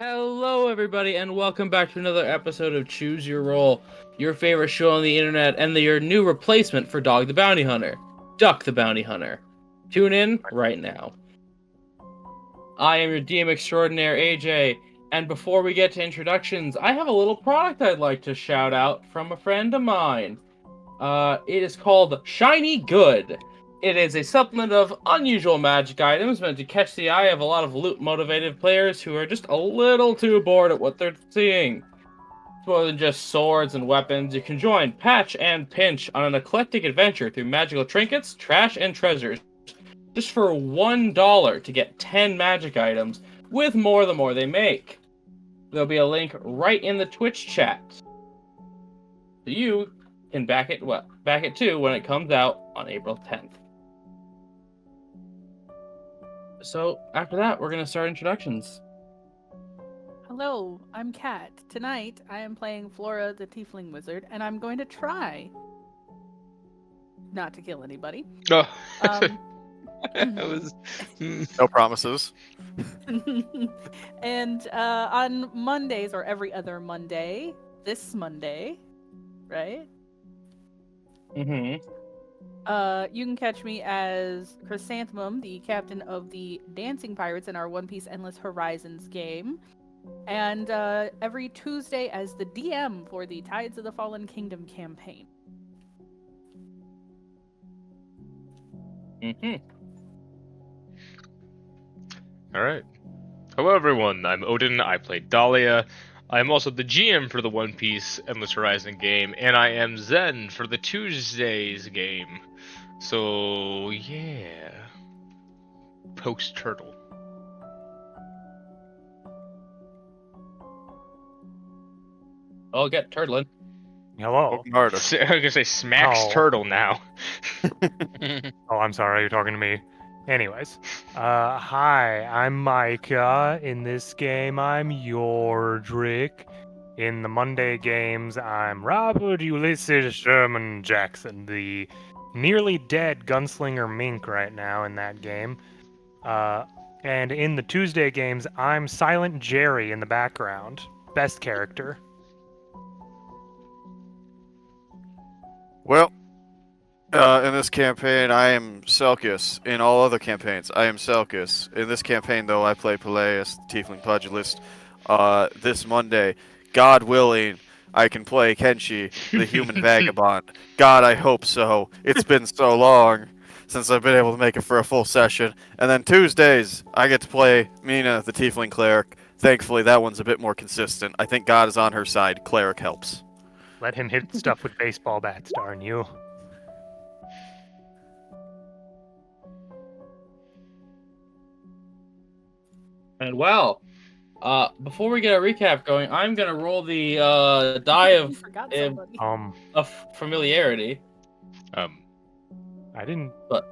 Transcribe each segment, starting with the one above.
Hello, everybody, and welcome back to another episode of Choose Your Roll, your favorite show on the internet, and your new replacement for Dog the Bounty Hunter, Duck the Bounty Hunter. Tune in right now. I am your DM extraordinaire, AJ, and before we get to introductions, I have a little product I'd like to shout out from a friend of mine. It is called Shiny Good. It is a supplement of unusual magic items meant to catch the eye of a lot of loot-motivated players who are just a little too bored at what they're seeing. It's more than just swords and weapons. You can join Patch and Pinch on an eclectic adventure through magical trinkets, trash, and treasures, just for $1 to get 10 magic items, with more the more they make. There'll be a link right in the Twitch chat. So you can back it too when it comes out on April 10th. So after that, we're going to start introductions. Hello, I'm Kat. Tonight, I am playing Flora the Tiefling Wizard, and I'm going to try not to kill anybody. Oh. No promises. And on Mondays, or every other Monday, this Monday, right? Mm-hmm. You can catch me as Chrysanthemum, the captain of the Dancing Pirates in our One Piece Endless Horizons game. And every Tuesday as the DM for the Tides of the Fallen Kingdom campaign. Mm-hmm. All right. Hello, everyone. I'm Odin. I play Dahlia. I am also the GM for the One Piece Endless Horizon game, and I am Zen for the Tuesdays game. So, yeah. Post-turtle. I'll get turtling. Hello. Harder. I was gonna say smacks Oh. turtle now. Oh, I'm sorry, you're talking to me. Anyways, hi, I'm Micah. In this game, I'm Yordrick. In the Monday games, I'm Robert Ulysses Sherman Jackson, the nearly dead gunslinger Mink right now in that game. And in the Tuesday games, I'm Silent Jerry in the background. Best character. Well, in this campaign, I am Selkis. In all other campaigns, I am Selkis. In this campaign, though, I play Peleus, the Tiefling Pugilist. This Monday, God willing, I can play Kenshi, the Human Vagabond. God, I hope so. It's been so long since I've been able to make it for a full session. And then Tuesdays, I get to play Mina, the Tiefling Cleric. Thankfully, that one's a bit more consistent. I think God is on her side. Cleric helps. Let him hit stuff with baseball bats, darn you. And well, before we get a recap going, I'm gonna roll the die You of forgot somebody. familiarity. I didn't. But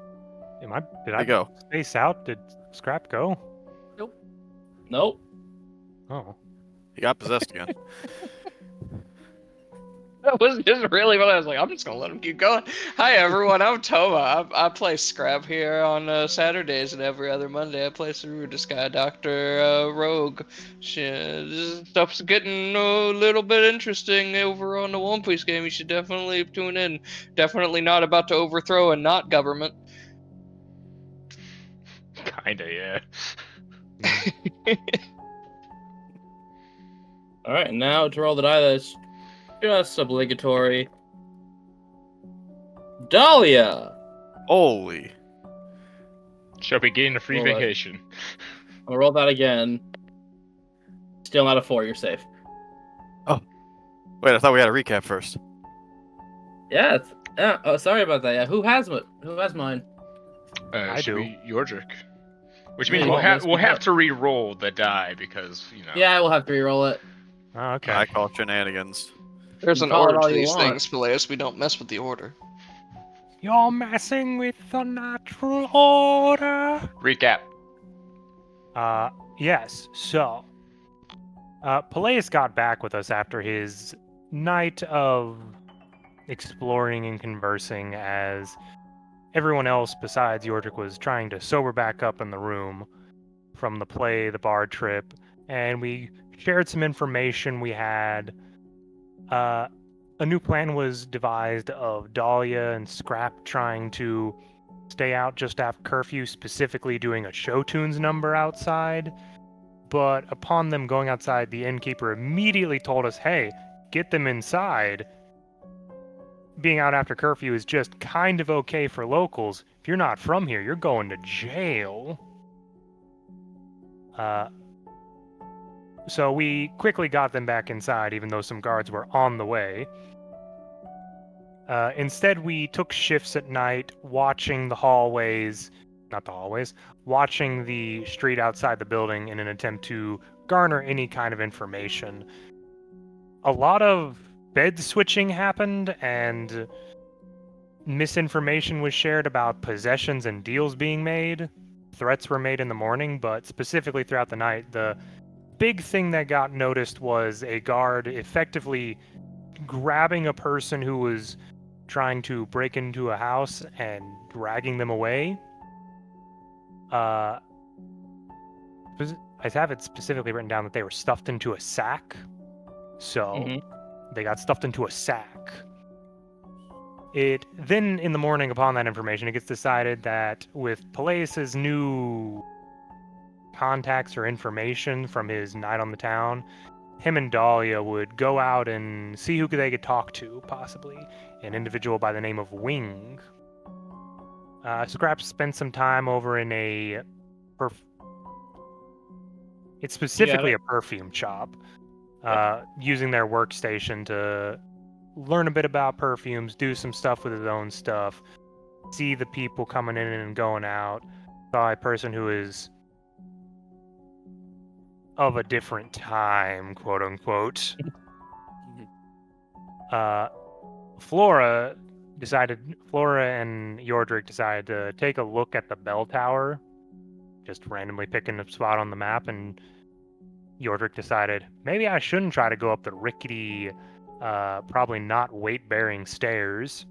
Did I go. space out? Did Scrap go? Nope. Oh. He got possessed again. That was just really what I was like. I'm just gonna let him keep going. Hi everyone, I'm Toma. I play Scrap here on Saturdays, and every other Monday I play Saruda Sky Doctor Rogue. Stuff's getting a little bit interesting over on the One Piece game. You should definitely tune in. Definitely not about to overthrow a not government. Kinda, yeah. All right, now to roll the die that's just obligatory. Dahlia. Holy. Shall be getting a free Roll it. vacation. I'll roll that again. Still not a 4. You're safe. Wait, I thought we had a recap first. Yeah. Oh, sorry about that. Yeah. Who has mine? I do. Yordrick. Which Yeah, means you we'll won't have miss to re-roll the die because, you know. Yeah, I will have to re-roll it. Oh, okay. I call shenanigans. There's You an call it order all to you these want. things, Peleus. We don't mess with the order. You're messing with the natural order. Recap. Yes. So, Peleus got back with us after his night of exploring and conversing, as everyone else besides Yordrick was trying to sober back up in the room from the play, the bar trip, and we shared some information. We had a new plan was devised of Dahlia and Scrap trying to stay out just after curfew, specifically doing a show tunes number outside. But upon them going outside, the innkeeper immediately told us, hey, get them inside. Being out after curfew is just kind of okay for locals. If you're not from here, you're going to jail. So we quickly got them back inside, even though some guards were on the way. Instead, we took shifts at night, watching the hallways, watching the street outside the building in an attempt to garner any kind of information. A lot of bed switching happened, and misinformation was shared about possessions and deals being made. Threats were made in the morning, but specifically throughout the night, the big thing that got noticed was a guard effectively grabbing a person who was trying to break into a house and dragging them away. I have it specifically written down that they were stuffed into a sack. So they got stuffed into a sack. Then in the morning, upon that information, it gets decided that with Peleus's new contacts or information from his night on the town, him and Dahlia would go out and see who they could talk to, possibly. An individual by the name of Wing. Scrap spent some time over in a... It's specifically a perfume shop. Using their workstation to learn a bit about perfumes, do some stuff with his own stuff, see the people coming in and going out. Saw a person who is of a different time, quote unquote. Flora and Yordrick decided to take a look at the bell tower, just randomly picking a spot on the map, and Yordrick decided, maybe I shouldn't try to go up the rickety, probably not weight-bearing stairs.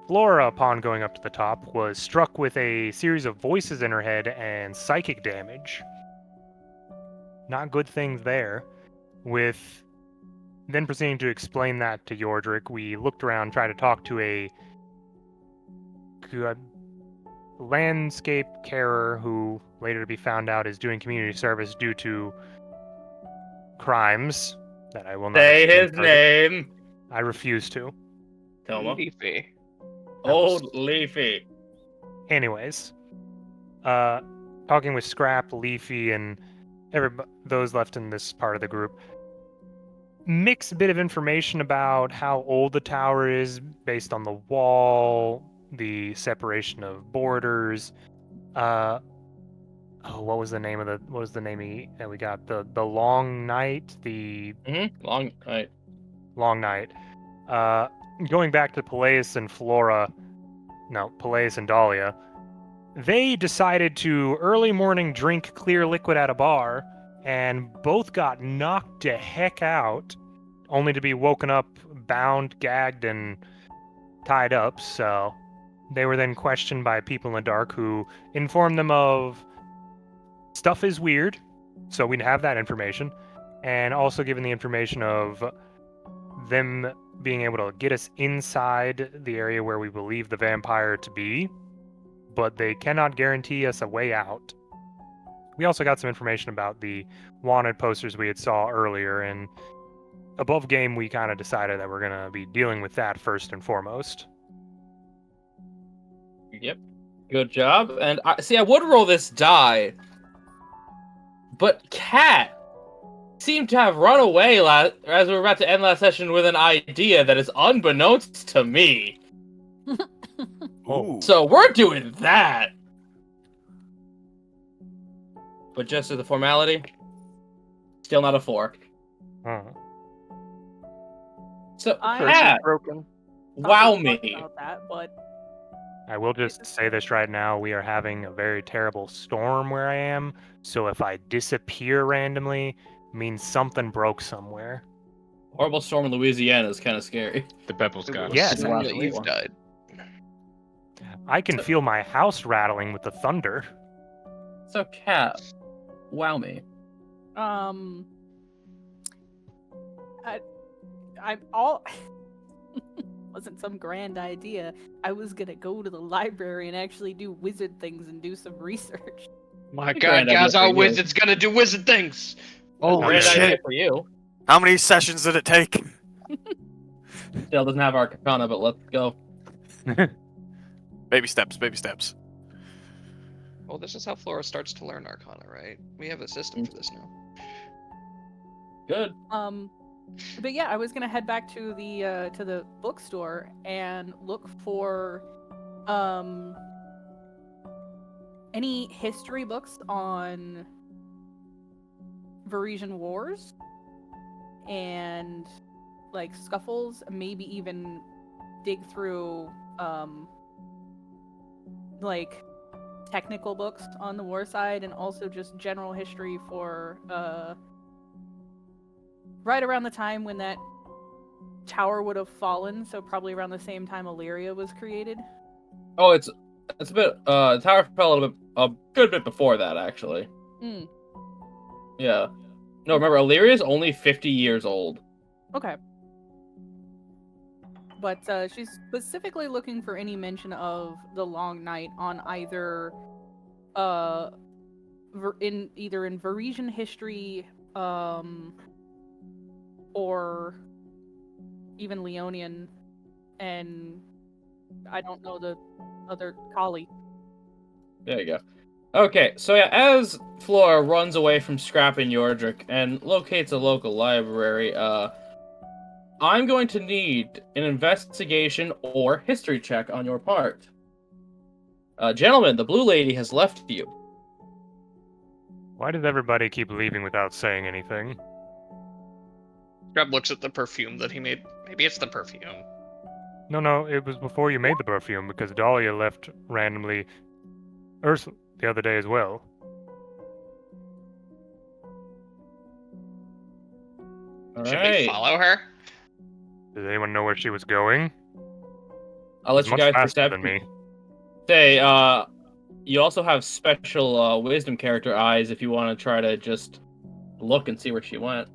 Flora, upon going up to the top, was struck with a series of voices in her head and psychic damage. Not good things there. With then proceeding to explain that to Yordrick, we looked around, tried to talk to a landscape carer who later to be found out is doing community service due to crimes that I will not say his name. I refuse to. Toma. Leafy. Old Leafy. Anyways, talking with Scrap, Leafy, and those left in this part of the group, mixed bit of information about how old the tower is based on the wall, the separation of borders. What was the name we got? The Long Night, Long Night. Going back to Peleus and Dahlia, they decided to early morning drink clear liquid at a bar, and both got knocked the heck out, only to be woken up, bound, gagged, and tied up. So they were then questioned by people in the dark who informed them of stuff is weird, so we'd have that information, and also given the information of them being able to get us inside the area where we believe the vampire to be, but they cannot guarantee us a way out. We also got some information about the wanted posters we had saw earlier, and above game we kind of decided that we're going to be dealing with that first and foremost. Yep. Good job. And I would roll this die, but Cat seemed to have run away as we were about to end last session with an idea that is unbeknownst to me. Ooh. So we're doing that. But just as a formality, still not a 4. So, Cat, Broken. wow me. About that, but I will just say this right now, we are having a very terrible storm where I am, so if I disappear randomly, it means something broke somewhere. Horrible storm in Louisiana is kind of scary. The Bepples got us. Yes, Yeah, actually. you've died. I can feel my house rattling with the thunder. So, Cat, wow me. Um, I'm all. Wasn't some grand idea. I was gonna go to the library and actually do wizard things and do some research. My A God, grand idea guys, our for you. wizard's gonna do wizard things. Holy Grand Okay. idea shit! for you. How many sessions did it take? Still doesn't have Arcana, but let's go. Baby steps, baby steps. Well, this is how Flora starts to learn Arcana, right? We have a system for this now. Good. But yeah, I was gonna head back to the bookstore and look for any history books on Varisian wars and like scuffles, maybe even dig through like technical books on the war side, and also just general history for right around the time when that tower would have fallen, so probably around the same time Illyria was created. Oh, it's a bit. The tower fell a good bit before that, actually. Mm. Yeah. No, remember, Illyria is only 50 years old. Okay. But she's specifically looking for any mention of the Long Night on either in Varisian history or even Leonian, and I don't know the other Kali. There you go. Okay, so yeah, as Flora runs away from Scrap and Yordrick and locates a local library, I'm going to need an investigation or history check on your part. Gentlemen, the Blue Lady has left you. Why does everybody keep leaving without saying anything? Scrub looks at the perfume that he made. Maybe it's the perfume. No, it was before you made the perfume, because Dahlia left randomly Ursula the other day as well. Should we Alright. follow her? Does anyone know where she was going? I'll let She's you much guys faster perceive. than me. Say, you also have special wisdom character eyes if you want to try to just look and see where she went.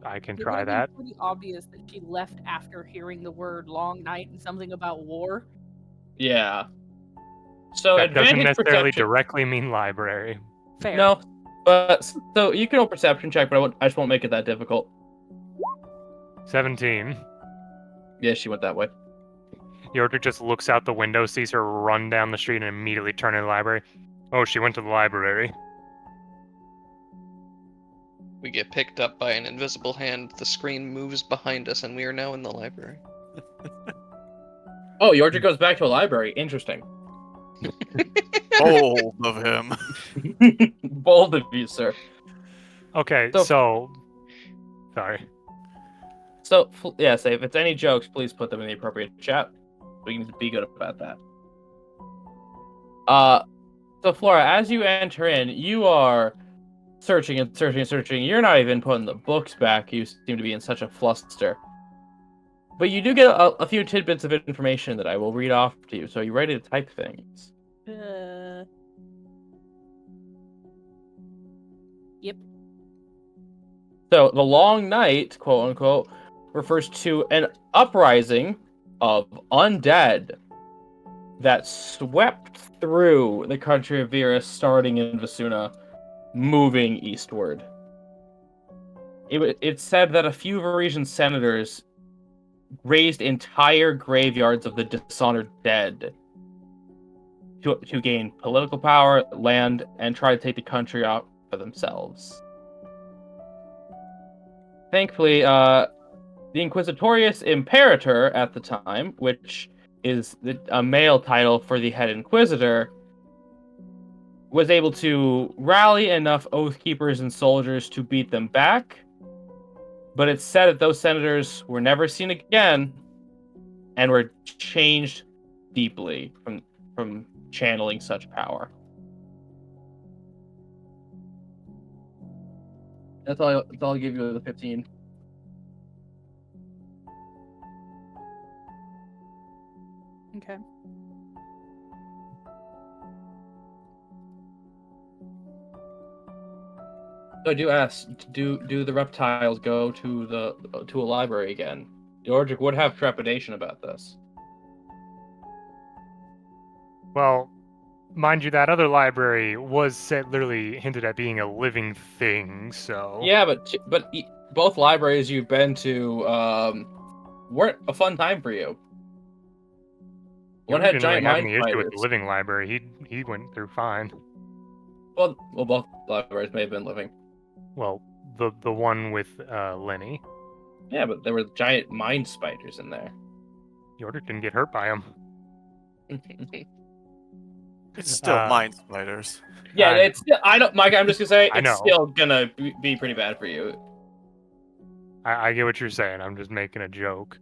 I can It would try have been that. pretty obvious that she left after hearing the word Long Night and something about war. Yeah. So That doesn't advantage necessarily perception. directly mean library. Fair. No, but so you can roll perception check, but I just won't make it that difficult. 17. Yeah, she went that way. Yordrick just looks out the window, sees her run down the street, and immediately turn in the library. Oh, she went to the library. We get picked up by an invisible hand, the screen moves behind us, and we are now in the library. Oh, Yordrick goes back to a library. Interesting. Bold of him. Bold of you, sir. Okay, So- so... Sorry. So, yeah, say if it's any jokes, please put them in the appropriate chat. We can be good about that. So Flora, as you enter in, you are searching and searching and searching. You're not even putting the books back. You seem to be in such a fluster. But you do get a few tidbits of information that I will read off to you. So are you ready to type things? Yep. So the Long Night, quote unquote, refers to an uprising of undead that swept through the country of Virus, starting in Vasuna, moving eastward. It said that a few Varisian senators razed entire graveyards of the dishonored dead to gain political power, land, and try to take the country out for themselves. Thankfully, the Inquisitorius Imperator at the time, which is a male title for the head Inquisitor, was able to rally enough Oathkeepers and soldiers to beat them back, but it's said that those senators were never seen again and were changed deeply from channeling such power. That's all I'll give you with the 15. Okay. So I do ask, do the reptiles go to a library again? Georgic would have trepidation about this. Well, mind you, that other library was said literally hinted at being a living thing, so... Yeah, but both libraries you've been to weren't a fun time for you. One Yoda had didn't giant really have mind any issue with the spiders. living library. He went through fine. Well, both libraries may have been living. Well, the one with Lenny. Yeah, but there were giant mind spiders in there. Yoda didn't get hurt by him. It's still mind spiders. Yeah, it's still, I don't, Mike. I'm just gonna say I it's know. still gonna be pretty bad for you. I get what you're saying. I'm just making a joke.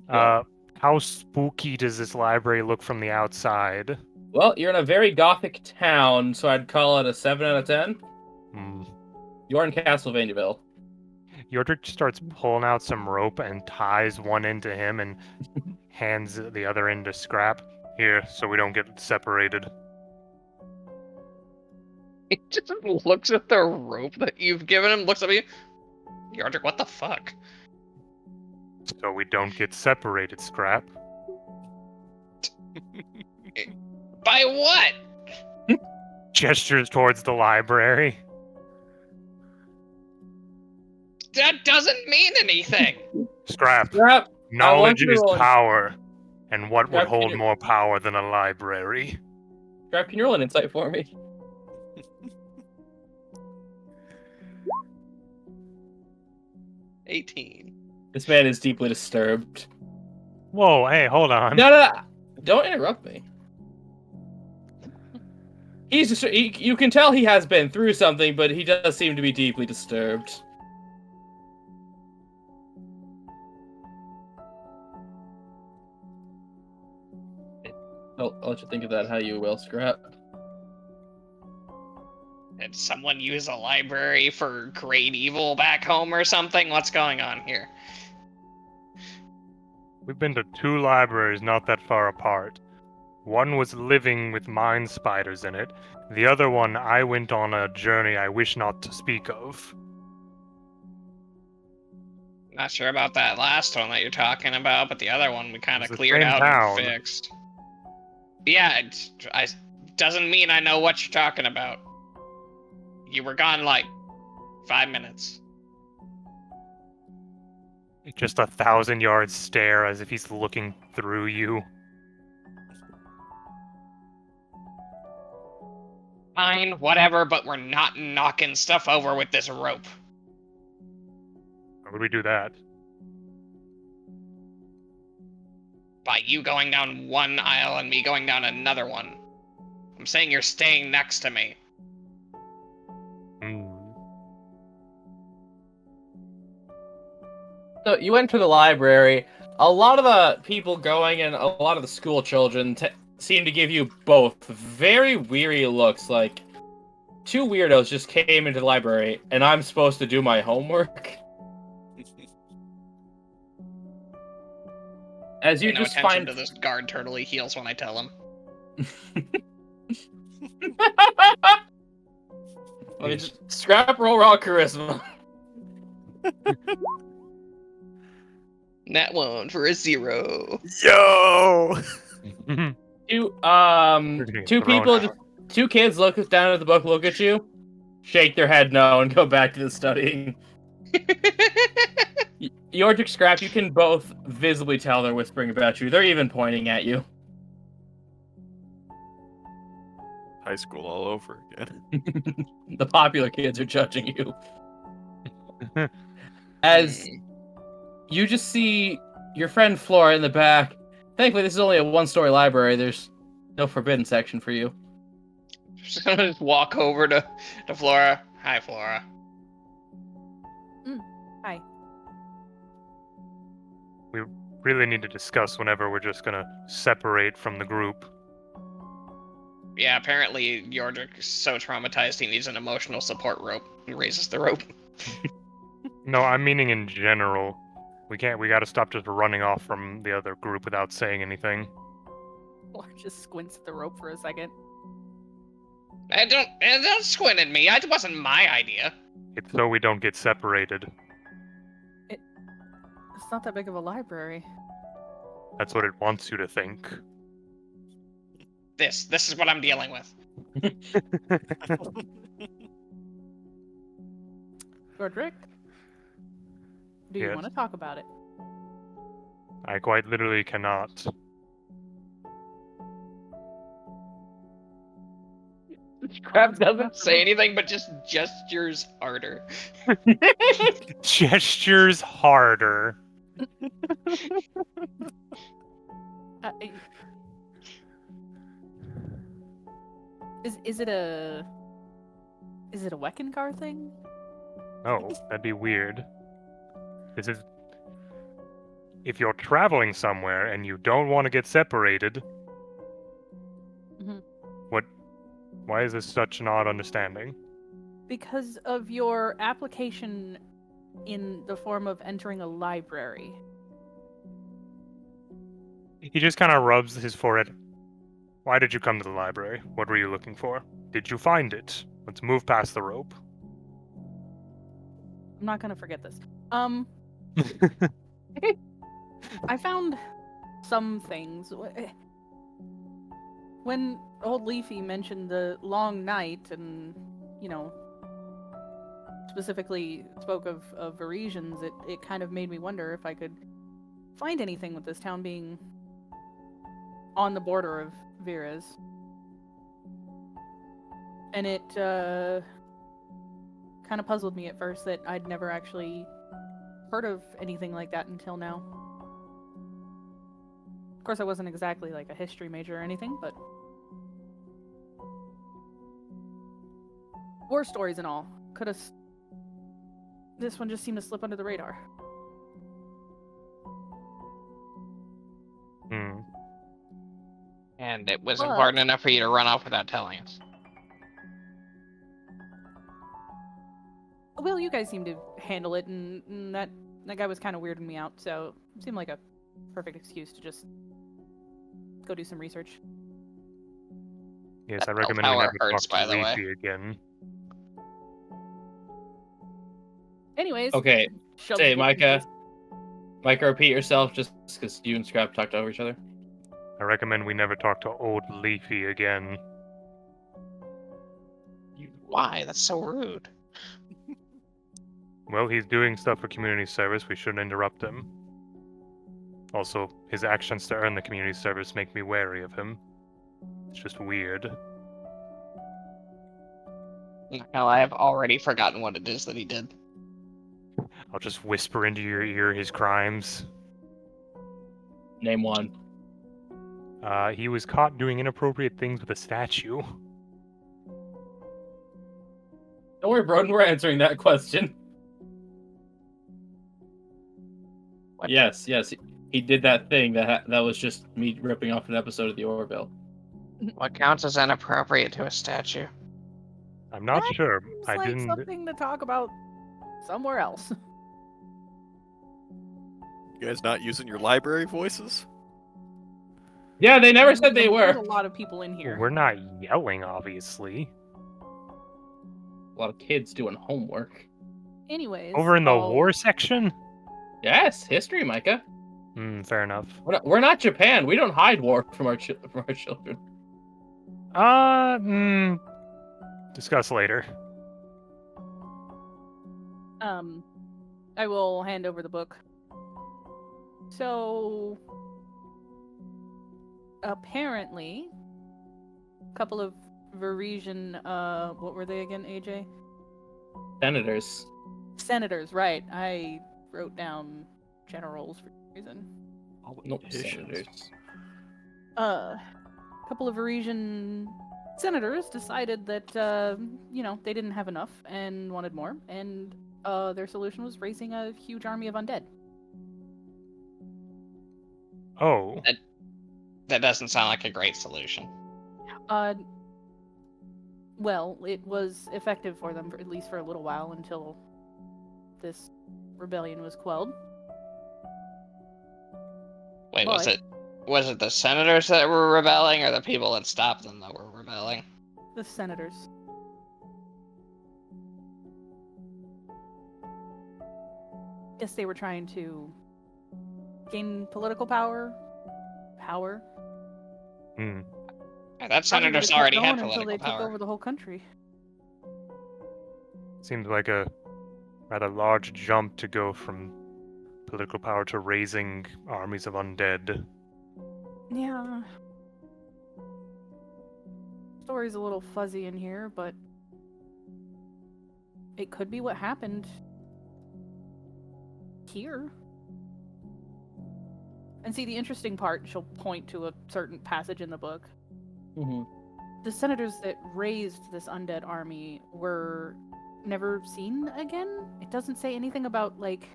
Yeah. How spooky does this library look from the outside? Well, you're in a very gothic town, so I'd call it a 7 out of 10. Hmm. You're in Castlevaniaville. Yordrick starts pulling out some rope and ties one end to him and hands the other end to Scrap. Here, so we don't get separated. He just looks at the rope that you've given him, looks at me. Yardrick, what the fuck? So we don't get separated, Scrap. By what? Gestures towards the library. That doesn't mean anything. Scrap. Scrap, Knowledge you is to roll- power. And what would Scrap, can hold you- more power than a library? Scrap, can you roll an insight for me? $18. This man is deeply disturbed. Whoa, hey, hold on. No. Don't interrupt me. He's just, you can tell he has been through something, but he does seem to be deeply disturbed. I'll let you think of that how you will, Scrap. Did someone use a library for great evil back home or something? What's going on here? We've been to 2 libraries not that far apart. One was living with mind spiders in it. The other one, I went on a journey I wish not to speak of. Not sure about that last one that you're talking about, but the other one we kind of It's the cleared same out town. and fixed. Yeah, it doesn't mean I know what you're talking about. You were gone like 5 minutes. Just a 1,000-yard stare as if he's looking through you. Fine, whatever, but we're not knocking stuff over with this rope. Why would we do that? By you going down one aisle and me going down another one. I'm saying you're staying next to me. Hmm. So you went to the library. A lot of the people going and a lot of the school children seem to give you both very weary looks, like 2 weirdos just came into the library and I'm supposed to do my homework. As you Pay no just attention find to this guard turtle, he heals when I tell him. Let me just Scrap, roll raw charisma. That one for a 0. Yo! Two getting two thrown people, out. 2 kids look down at the book, look at you, shake their head no, and go back to the studying. Yordrick, Scrap, you can both visibly tell they're whispering about you. They're even pointing at you. High school all over again. The popular kids are judging you. As you just see your friend Flora in the back. Thankfully, this is only a 1-story library. There's no forbidden section for you. Just gonna just walk over to Flora. Hi, Flora. Hi. We really need to discuss whenever we're just gonna separate from the group. Yeah, apparently Yordrick is so traumatized he needs an emotional support rope. He raises the rope. No, I'm meaning in general. We gotta stop just running off from the other group without saying anything. Or just squints at the rope for a second. Don't squint at me. It wasn't my idea. It's so we don't get separated. It's not that big of a library. That's what it wants you to think. This is what I'm dealing with. Roderick, do you Yes. want to talk about it? I quite literally cannot. Crab doesn't say anything, but just gestures harder. Gestures harder. Uh, is it a Weckengar thing? Oh, that'd be weird. This is... If you're traveling somewhere and you don't want to get separated... Mhm. What... Why is this such an odd understanding? Because of your application in the form of entering a library. He just kind of rubs his forehead. Why did you come to the library? What were you looking for? Did you find it? Let's move past the rope. I'm not gonna forget this. I found some things. When old Leafy mentioned the long night and, specifically spoke of Varisians, it kind of made me wonder if I could find anything with this town being on the border of Vira's. And it kind of puzzled me at first that I'd never actually heard of anything like that until now. Of course, I wasn't exactly like a history major or anything, but war stories and all. This one just seemed to slip under the radar. And it was But- important enough for you to run off without telling us. Well, you guys seem to handle it, and that guy was kind of weirding me out, so it seemed like a perfect excuse to just go do some research. Yes, I That recommend bell we tower never hurts, talk by to the way. Leafy again. Anyways, Okay, shove say, the book in Micah. face. Micah, repeat yourself just because you and Scrap talked over each other. I recommend we never talk to old Leafy again. Why? That's so rude. Well, he's doing stuff for community service. We shouldn't interrupt him. Also, his actions to earn the community service make me wary of him. It's just weird. Hell, I have already forgotten what it is that he did. I'll just whisper into your ear his crimes. Name one. He was caught doing inappropriate things with a statue. Don't worry, Broden, we're answering that question. What? Yes, he did that thing that was just me ripping off an episode of the Orville. What counts as inappropriate to a statue? I'm not That sure. Seems I like didn't. something to talk about somewhere else. You guys not using your library voices? Yeah, they never said they There's were. a lot of people in here. We're not yelling, obviously. A lot of kids doing homework. Anyways, Over in the I'll- war section? Yes, history, Micah. Fair enough. We're not Japan. We don't hide war from our children. Discuss later. I will hand over the book. So, apparently, a couple of Varisian, what were they again, AJ? Senators. Senators, right. I wrote down generals for some reason. Nope, Politicians. senators. A couple of Varisian senators decided that, they didn't have enough and wanted more, and their solution was raising a huge army of undead. Oh. That doesn't sound like a great solution. Well, it was effective for them, at least for a little while, until this rebellion was quelled. Wait, But- was it the senators that were rebelling, or the people that stopped them that were rebelling? The senators. guess they were trying to gain political power. Hmm. Yeah, that Probably senator's would've kept already had going until political they took power. over the whole country. Seems like a rather large jump to go from political power to raising armies of undead. Yeah. Story's a little fuzzy in here, but it could be what happened here. And see, the interesting part, she'll point to a certain passage in the book. Mm-hmm. The senators that raised this undead army were never seen again. It doesn't say anything about, like...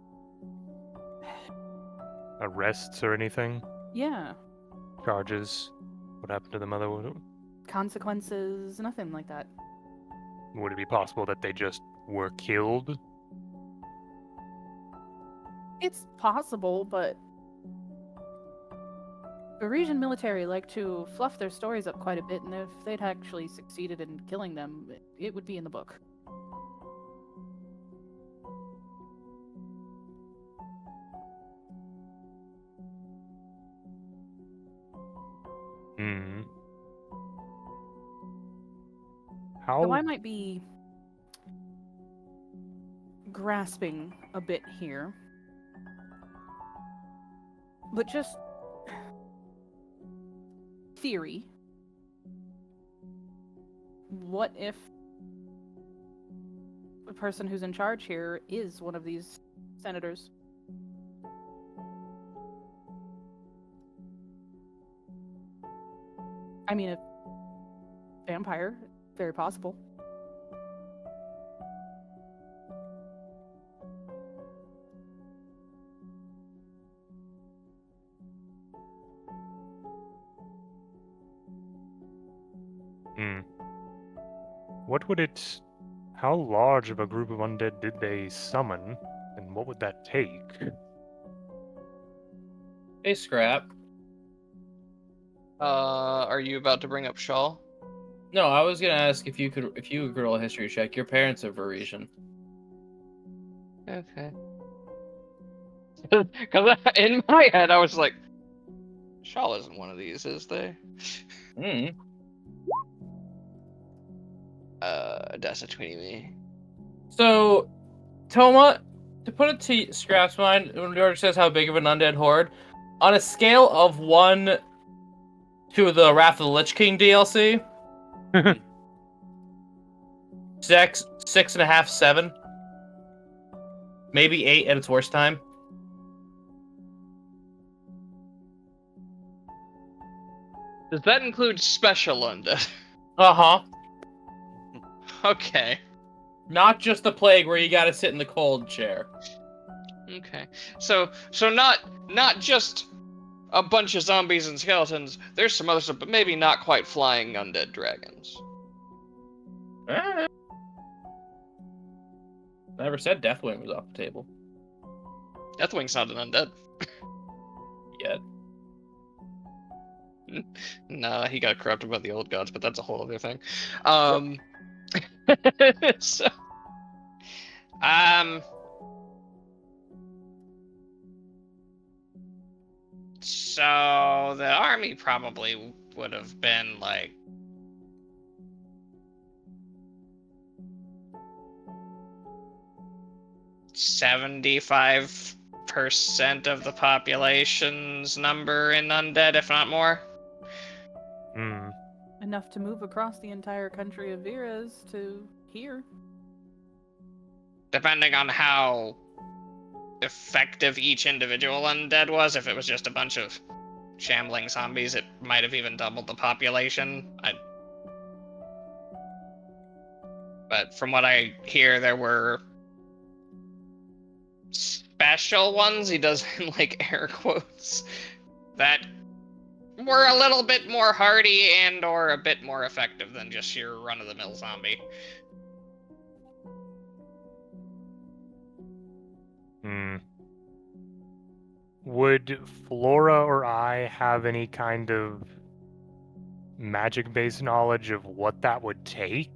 Arrests or anything? Yeah. Charges? What happened to the mother? Consequences, nothing like that. Would it be possible that they just were killed? It's possible, but the Parisian military like to fluff their stories up quite a bit, and if they'd actually succeeded in killing them, it would be in the book. Hmm. So I How? might be grasping a bit here, but just theory. What if the person who's in charge here is one of these senators? I mean, a vampire, very possible. Hmm. What would it... How large of a group of undead did they summon? And what would that take? Hey, Scrap. Are you about to bring up Shaw? No, I was gonna ask if you could roll a history check. Your parents are Parisian. Okay. Because in my head, I was like, Shaw isn't one of these, is they? Mm. That's between me. So, Toma, to put it to Scrap's mind, when George says how big of an undead horde, on a scale of 1 to the Wrath of the Lich King DLC, 6.5, 7, maybe 8 at its worst time. Does that include special undead? Uh-huh. Okay. Not just the plague where you gotta sit in the cold chair. Okay. So not just a bunch of zombies and skeletons. There's some other stuff, but maybe not quite flying undead dragons. Never said Deathwing was off the table. Deathwing's not an undead. Yet. Nah, he got corrupted by the old gods, but that's a whole other thing. So, so the army probably would have been like 75% of the population's number in undead, if not more. Hmm. Enough to move across the entire country of Vera's to here. Depending on how effective each individual undead was, if it was just a bunch of shambling zombies, it might have even doubled the population. But from what I hear, there were special ones, he does in like air quotes, that were a little bit more hardy and or a bit more effective than just your run-of-the-mill zombie. Hmm. Would Flora or I have any kind of magic-based knowledge of what that would take?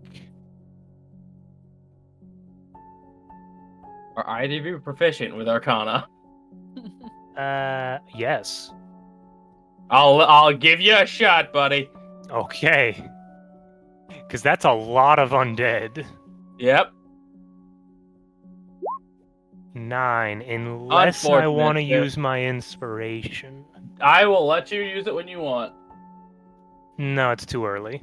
Are either of you proficient with Arcana? Yes. I'll give you a shot, buddy. Okay. Because that's a lot of undead. Yep. 9, unless I Unfortunate, want to yeah. use my inspiration. I will let you use it when you want. No, it's too early.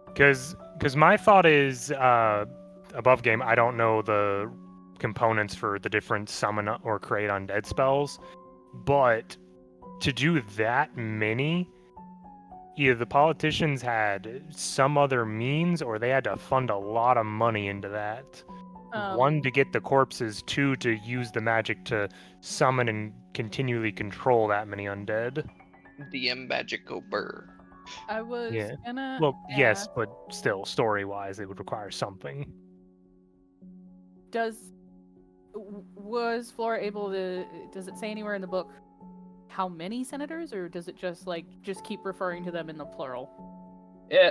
Because my thought is, above game, I don't know the components for the different summon or create undead spells, but to do that many, either the politicians had some other means or they had to fund a lot of money into that. 1, to get the corpses, 2, to use the magic to summon and continually control that many undead. DM magic over. I was Yeah. gonna. Well, yes, ask, but still, story-wise, it would require something. Was Flora able to? Does it say anywhere in the book how many senators, or does it just keep referring to them in the plural?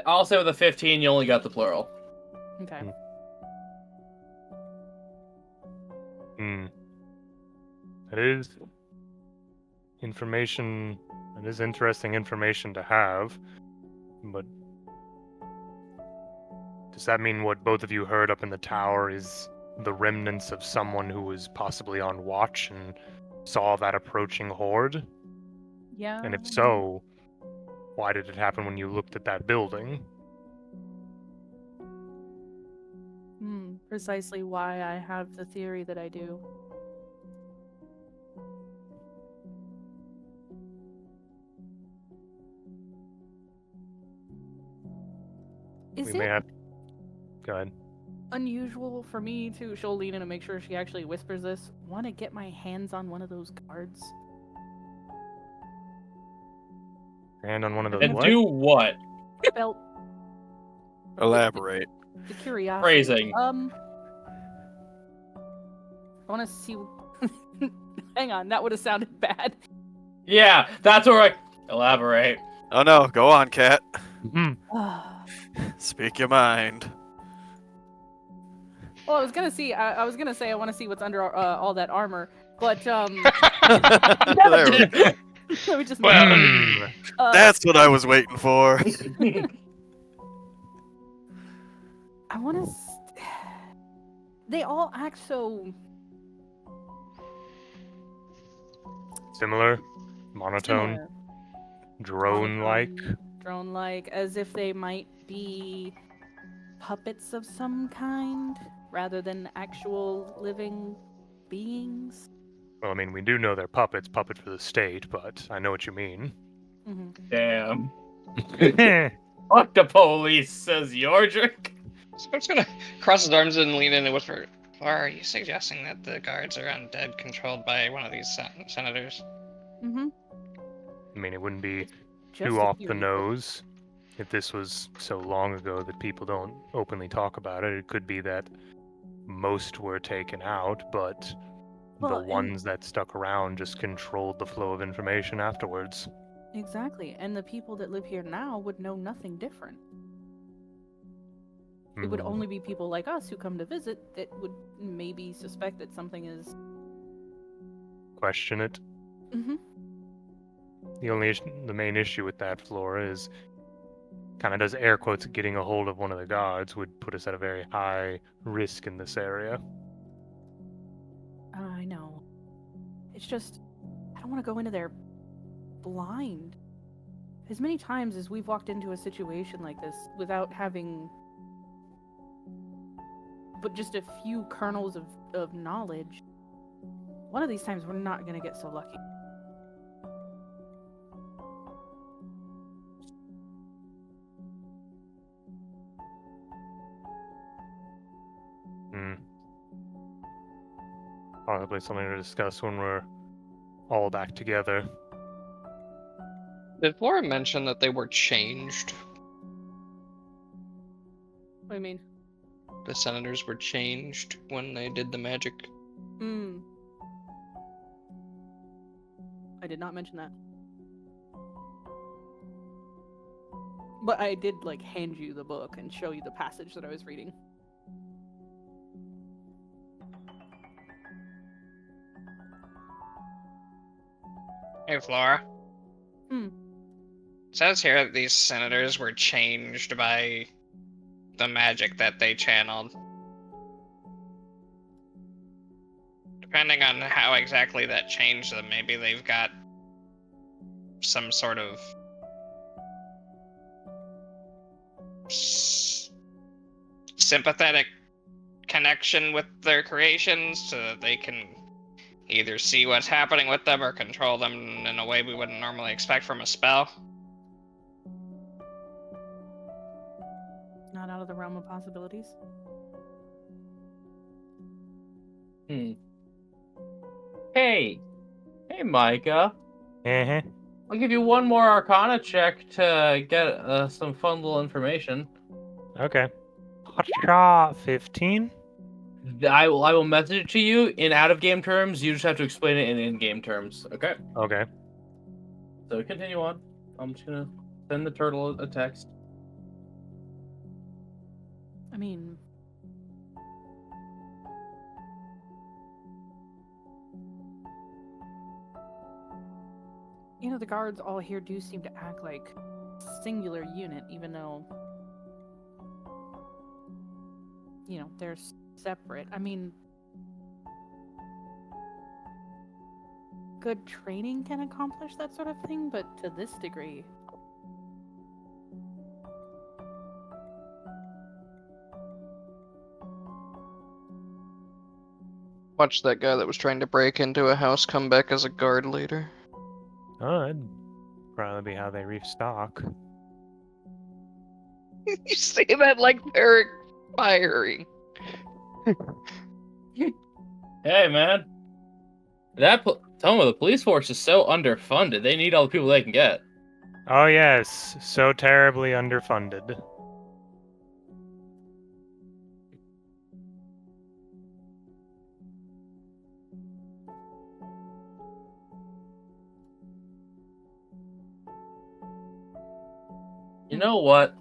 I'll say with a 15, you only got the plural. Okay. That is information. That is interesting information to have, but does that mean what both of you heard up in the tower is the remnants of someone who was possibly on watch and saw that approaching horde? Yeah. And if so, why did it happen when you looked at that building? Precisely why I have the theory that I do. Is We may it have. Go ahead. unusual for me to? She'll lean in and make sure she actually whispers this. Want to get my hands on one of those guards? And on one of those And what? do what? Felt Elaborate. the curiosity. Phrasing. I want to see. Hang on, that would have sounded bad. Yeah, that's where I elaborate. Oh no, go on, Cat. Mhm. Speak your mind. Well, I was gonna see. I was gonna say I want to see what's under all that armor, but There we go. let me just. That's what I was waiting for. I want to. They all act so Similar, monotone, similar. drone-like. Drone-like, as if they might be puppets of some kind, rather than actual living beings. Well, I mean, we do know they're puppets for the state, but I know what you mean. Damn. Fuck the police, says Yordrick. So I'm just gonna cross his arms and lean in and whisper, or are you suggesting that the guards are undead controlled by one of these senators? I mean, it wouldn't be Just too a off the theory. nose if this was so long ago that people don't openly talk about it. It could be that most were taken out, but Well, the ones that stuck around just controlled the flow of information afterwards. Exactly, and the people that live here now would know nothing different. It would only be people like us who come to visit that would maybe suspect that something is. Question it. The main issue with that, Flora, is kind of does air quotes getting a hold of one of the guards would put us at a very high risk in this area. I know. It's just, I don't want to go into there blind. As many times as we've walked into a situation like this without having but just a few kernels of knowledge, one of these times we're not going to get so lucky. Probably something to discuss when we're all back together. Did Flora mention that they were changed? What do you mean? The senators were changed when they did the magic? I did not mention that. But I did, hand you the book and show you the passage that I was reading. Hey, Flora. Hmm. It says here that these senators were changed by the magic that they channeled. Depending on how exactly that changed them, maybe they've got some sort of sympathetic connection with their creations so that they can either see what's happening with them or control them in a way we wouldn't normally expect from a spell. Not out of the realm of possibilities. Hey, Micah. Uh-huh. I'll give you one more Arcana check to get some fun little information. Okay. Hotshot 15? I will message it to you in out-of-game terms. You just have to explain it in in-game terms. Okay. Okay. So continue on. I'm just gonna send the turtle a text. I mean, the guards all here do seem to act like a singular unit, even though, they're separate. I mean, good training can accomplish that sort of thing, but to this degree. Watch that guy that was trying to break into a house come back as a guard leader. Oh, that'd probably be how they restock. You say that like they're firing. Hey, man. Tell me, the police force is so underfunded. They need all the people they can get. Oh yes, so terribly underfunded. You know what?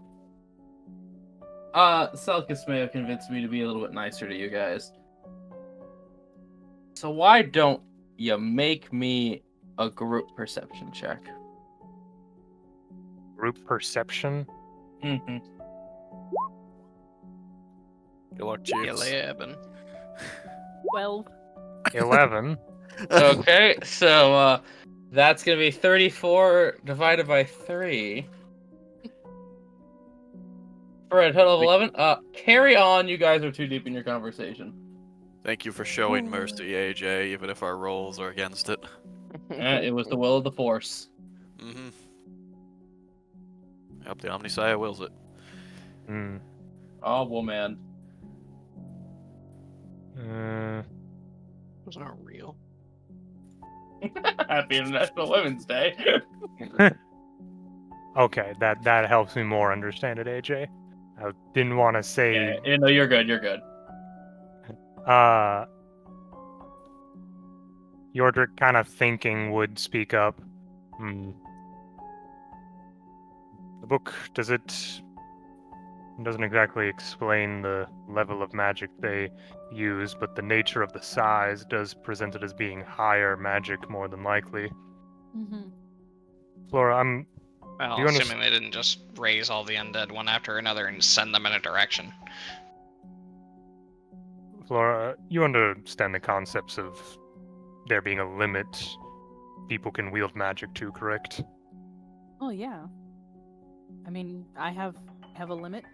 Selkis may have convinced me to be a little bit nicer to you guys. So why don't you make me a group perception check? Group perception? Mm-hmm. Good luck, Chiefs. 11. 12. 11? Okay, so that's gonna be 34 divided by 3. For a total of 11. Carry on, you guys are too deep in your conversation. Thank you for showing mercy, AJ, even if our rolls are against it. It was the will of the Force. Mm-hmm. I hope the Omniscience wills it. Hmm. Oh, well, man. Those aren't real. Happy International Women's Day. Okay, that helps me more understand it, AJ. I didn't want to say... Yeah, no, you're good, you're good. Yordrick kind of thinking would speak up. The book, doesn't exactly explain the level of magic they use, but the nature of the size does present it as being higher magic more than likely. Mm-hmm. Flora, Well, Do you assuming they didn't just raise all the undead one after another and send them in a direction. Flora, you understand the concepts of there being a limit people can wield magic to, correct? Oh yeah. I mean, I have a limit.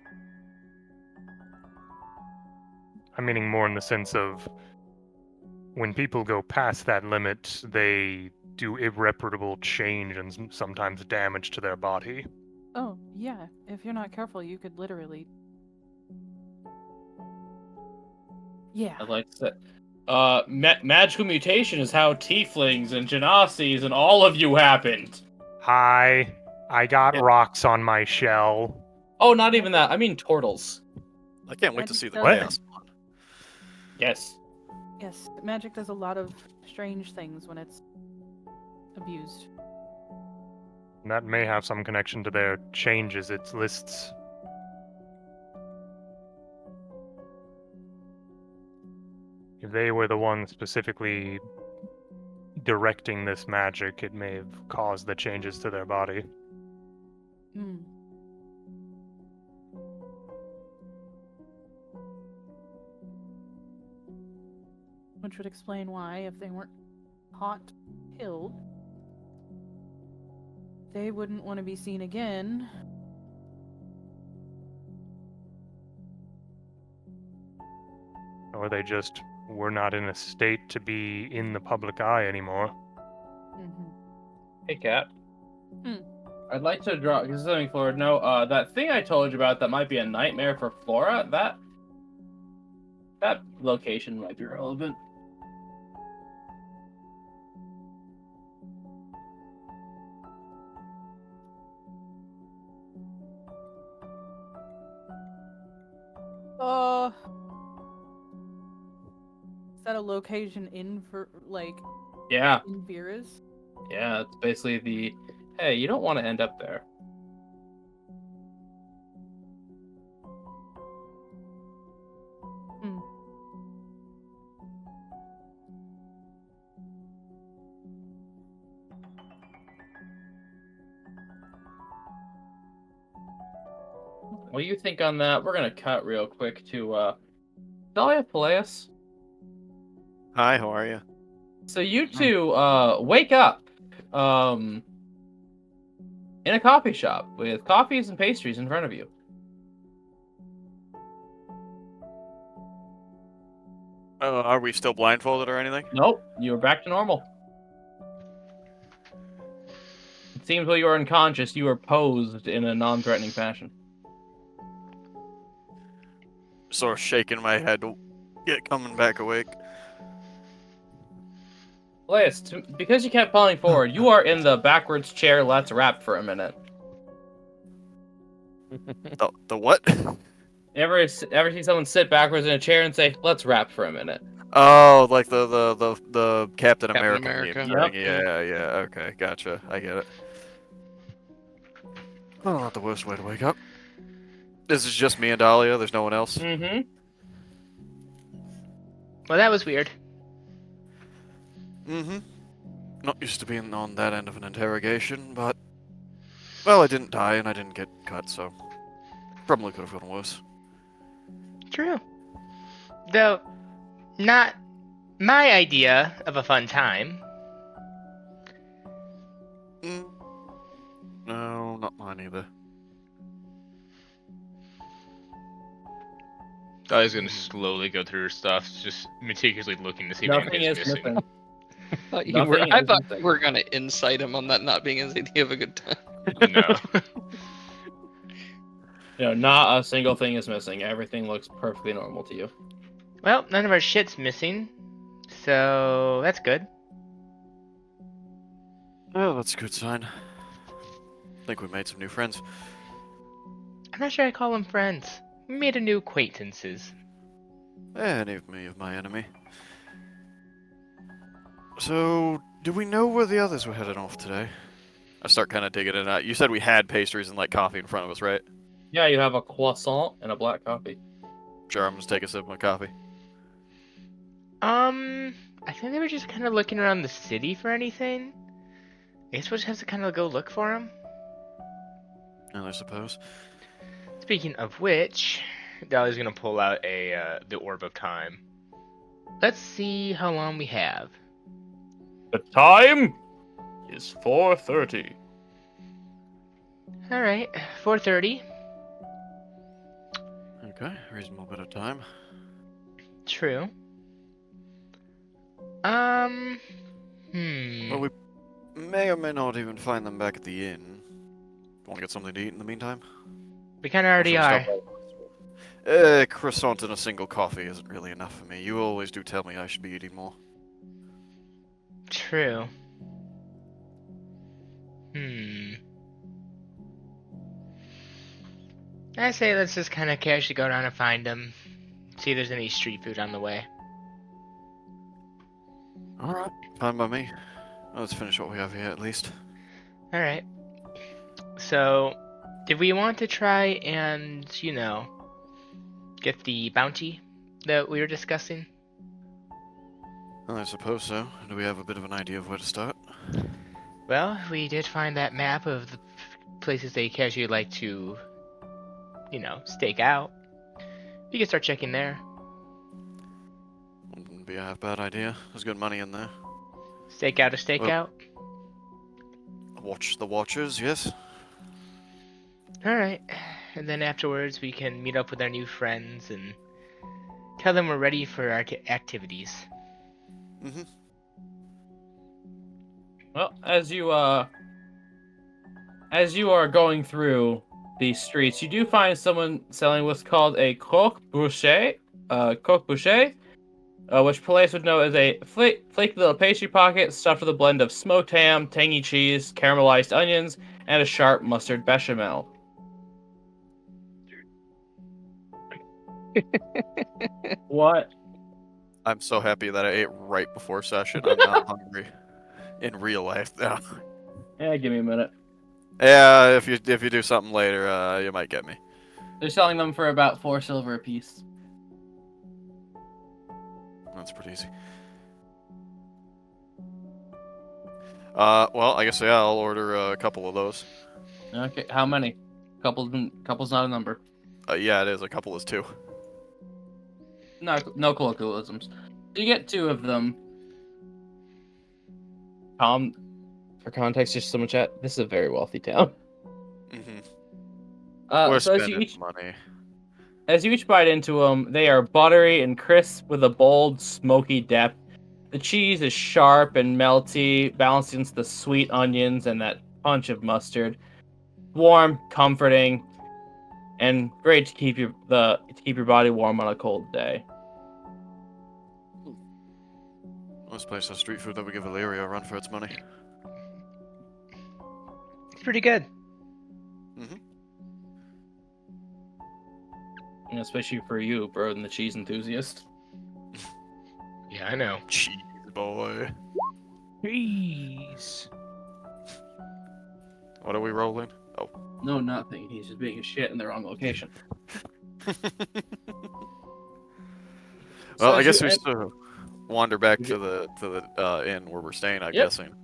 I'm meaning more in the sense of when people go past that limit, they do irreparable change and sometimes damage to their body. Oh yeah. If you're not careful, you could literally. Yeah. I'd like to say, magical mutation is how tieflings and genasies and all of you happened. Hi, I got Yeah. rocks on my shell. Oh, not even that. I mean turtles. I can't wait to see the What? chaos one. Yes. Yes, magic does a lot of strange things when it's abused. And that may have some connection to their changes it lists. If they were the ones specifically directing this magic, it may have caused the changes to their body. Hmm. Which would explain why, if they weren't caught, killed, they wouldn't want to be seen again. Or they just were not in a state to be in the public eye anymore. Mm-hmm. Hey, Kat. Hmm. I'd like to draw, because something forward. No, that thing I told you about that might be a nightmare for Flora, that location might be relevant. Is that a location in for Yeah, in Vera's? yeah, it's basically the, hey, you don't want to end up there. Hmm. What do you think on that? We're gonna cut real quick to Dahlia Peleus. Hi, how are you? So you two wake up in a coffee shop with coffees and pastries in front of you. Are we still blindfolded or anything? Nope, you're back to normal. It seems while you were unconscious, you were posed in a non-threatening fashion. Sort of shaking my head, coming back awake. Elias, because you kept falling forward, you are in the backwards chair. Let's rap for a minute. The what? Ever see someone sit backwards in a chair and say, "Let's rap for a minute"? Oh, like the Captain America America. meme thing. Yep. Yeah, okay, gotcha. I get it. Well, not the worst way to wake up. This is just me and Dahlia, there's no one else. Mm-hmm. Well, that was weird. Mm-hmm. Not used to being on that end of an interrogation, but... Well, I didn't die and I didn't get cut, so... Probably could have gone worse. True. Though, not my idea of a fun time. No, not mine either. Dahlia's gonna slowly go through her stuff, just meticulously looking to see if Nothing anything's is missing. missing. I Nothing thought is you were gonna incite him on that not being his idea of a good time. No. Not a single thing is missing. Everything looks perfectly normal to you. Well, none of our shit's missing, so that's good. Well, that's a good sign. I think we made some new friends. I'm not sure I call them friends. We made a new acquaintances. Any of me of my enemy. So, do we know where the others were headed off today? I start kind of digging it out. You said we had pastries and coffee in front of us, right? Yeah, you have a croissant and a black coffee. Sure, I'm just take a sip of my coffee. I think they were just kind of looking around the city for anything. I guess we'll just have to kind of go look for them. I suppose. Speaking of which, Dolly's gonna pull out the Orb of Time. Let's see how long we have. The time is 4:30. All right, 4:30. Okay, reasonable bit of time. True. Well, we may or may not even find them back at the inn. Want to get something to eat in the meantime? We kind of already are. Croissant and a single coffee isn't really enough for me. You always do tell me I should be eating more. True. I say let's just kind of casually go around and find them. See if there's any street food on the way. Alright, fine by me. Let's finish what we have here at least. Alright. So, did we want to try and, get the bounty that we were discussing? Well, I suppose so. Do we have a bit of an idea of where to start? Well, we did find that map of the places they casually like to, stake out. You can start checking there. Wouldn't be a half bad idea. There's good money in there. Stake out a stakeout. Watch the watchers, yes? Alright. And then afterwards, we can meet up with our new friends and tell them we're ready for our activities. Mm-hmm. Well, as you are going through these streets, you do find someone selling what's called a croque-boucher, which police would know as a flaky little pastry pocket stuffed with a blend of smoked ham, tangy cheese, caramelized onions, and a sharp mustard bechamel. What? I'm so happy that I ate right before session. I'm not hungry in real life now. Yeah, give me a minute. Yeah, if you do something later, you might get me. They're selling them for about 4 silver apiece. That's pretty easy. Well, I guess yeah, I'll order a couple of those. Okay, how many? Couple's not a number. Yeah, it is. A couple is 2. No colloquialisms. You get 2 of them. For context, just so much chat. This is a very wealthy town. Mm-hmm. So We're as you spending each money. As you each bite into them, they are buttery and crisp with a bold, smoky depth. The cheese is sharp and melty, balanced against the sweet onions and that punch of mustard. Warm, comforting, and great to keep your body warm on a cold day. This place has street food that would give Illyria a run for its money. It's pretty good. Mm-hmm. You know, especially for you, bro, and the cheese enthusiast. Yeah, I know. Cheese boy. Jeez. What are we rolling? Oh. No, nothing. He's just being a shit in the wrong location. Well, I as guess you we en- still wander back to the inn where we're staying. I'm Yep. guessing.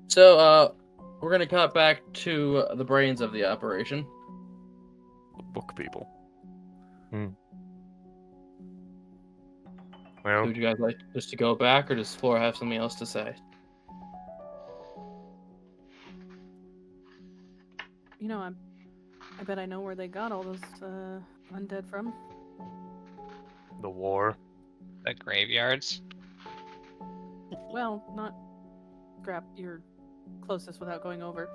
So, we're gonna cut back to the brains of the operation. The book people. Well, Would you guys like just to go back, or does Flora have something else to say? You know, I bet I know where they got all those undead from. the war. The graveyards. Well, not grab your closest without going over.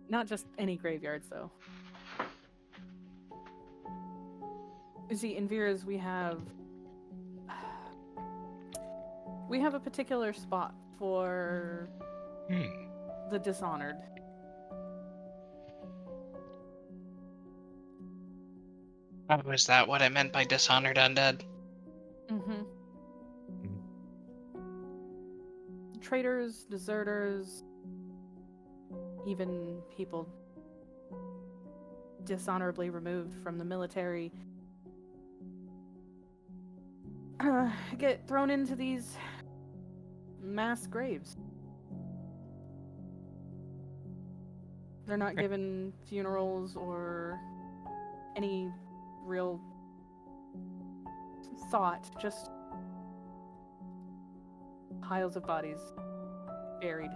Not just any graveyards, though. You see, in Vera's, we have a particular spot for the dishonored. Oh, is that what I meant by dishonored undead? Mm-hmm. Traitors, deserters, even people dishonorably removed from the military get thrown into these mass graves. They're not given funerals or any real thought, just piles of bodies buried.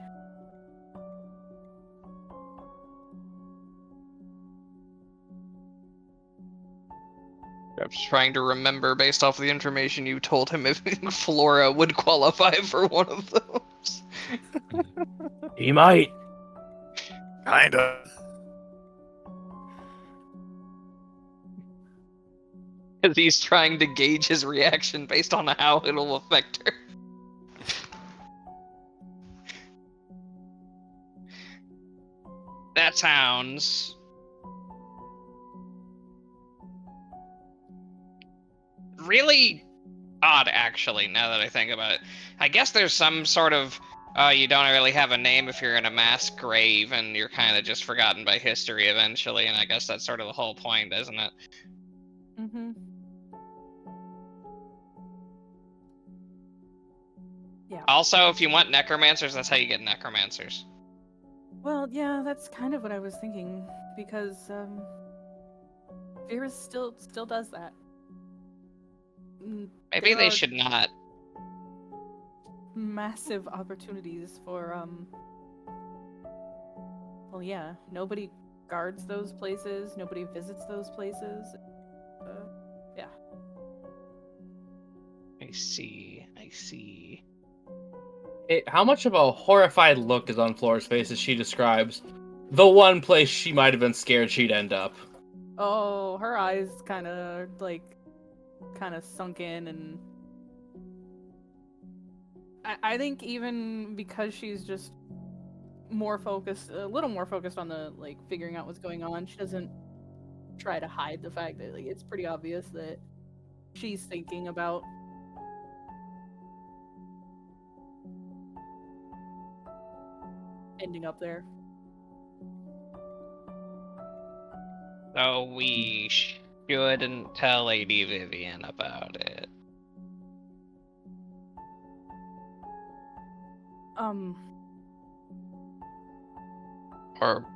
I'm just trying to remember based off of the information you told him if Flora would qualify for one of those. He might. Kinda. Because he's trying to gauge his reaction based on how it'll affect her. That sounds really odd, actually, now that I think about it. I guess there's some sort of, you don't really have a name if you're in a mass grave, and you're kind of just forgotten by history eventually, and I guess that's sort of the whole point, isn't it? Mm-hmm. Yeah. Also, if you want necromancers, that's how you get necromancers. Well, yeah, that's kind of what I was thinking because Vera still does that. Maybe There they are should not. massive opportunities for well, yeah, nobody guards those places, nobody visits those places. Yeah. I see. How much of a horrified look is on Flora's face as she describes the one place she might have been scared she'd end up? Oh, her eyes kind of sunk in, and I think even because she's just a little more focused on the figuring out what's going on, she doesn't try to hide the fact that it's pretty obvious that she's thinking about ending up there. So we shouldn't tell Lady Vivian about it.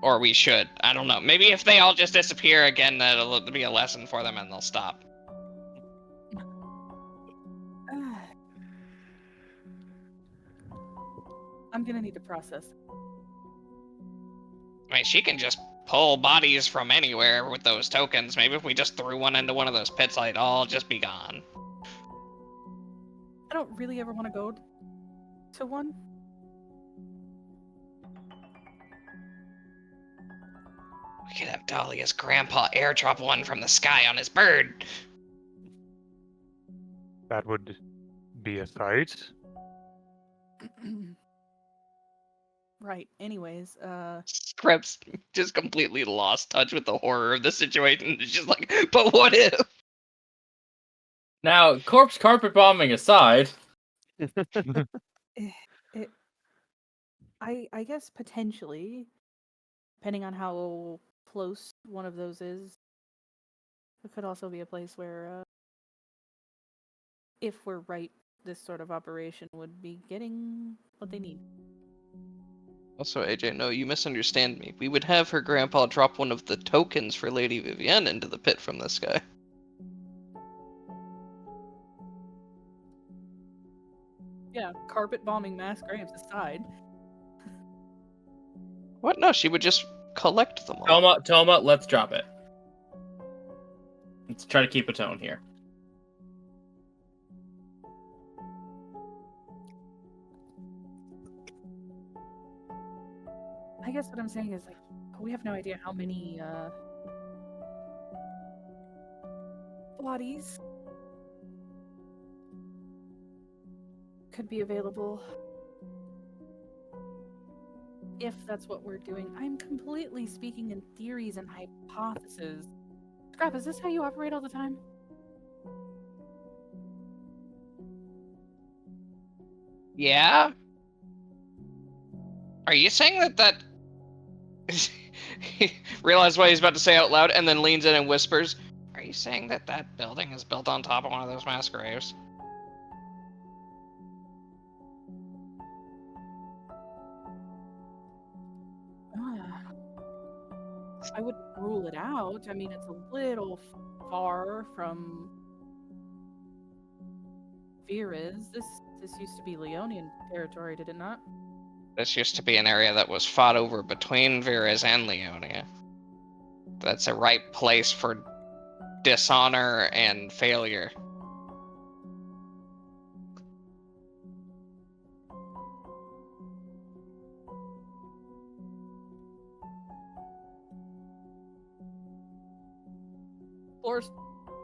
Or we should. I don't know. Maybe if they all just disappear again, that'll be a lesson for them and they'll stop. I'm gonna need to process. I mean, she can just pull bodies from anywhere with those tokens. Maybe if we just threw one into one of those pits, it'd all just be gone. I don't really ever want to go to one. We could have Dahlia's grandpa airdrop one from the sky on his bird. That would be a sight. Right. Anyways, Scrap's just completely lost touch with the horror of the situation. It's just like, but what if? Now, corpse carpet bombing aside, I guess potentially, depending on how close one of those is, it could also be a place where, if we're right, this sort of operation would be getting what they need. Also, AJ, no, you misunderstand me. We would have her grandpa drop one of the tokens for Lady Vivienne into the pit from the sky. Yeah, carpet bombing mass graves aside. What? No, she would just collect them all. Toma, let's drop it. Let's try to keep a tone here. I guess what I'm saying is, we have no idea how many, bodies could be available if that's what we're doing. I'm completely speaking in theories and hypotheses. Scrap, is this how you operate all the time? Yeah? Are you saying that he realizes what he's about to say out loud and then leans in and whispers, are you saying that building is built on top of one of those mass graves? I wouldn't rule it out. I mean, it's a little far from Vera's. This used to be Leonian territory, did it not? This used to be an area that was fought over between Vera's and Leonia. That's a right place for dishonor and failure.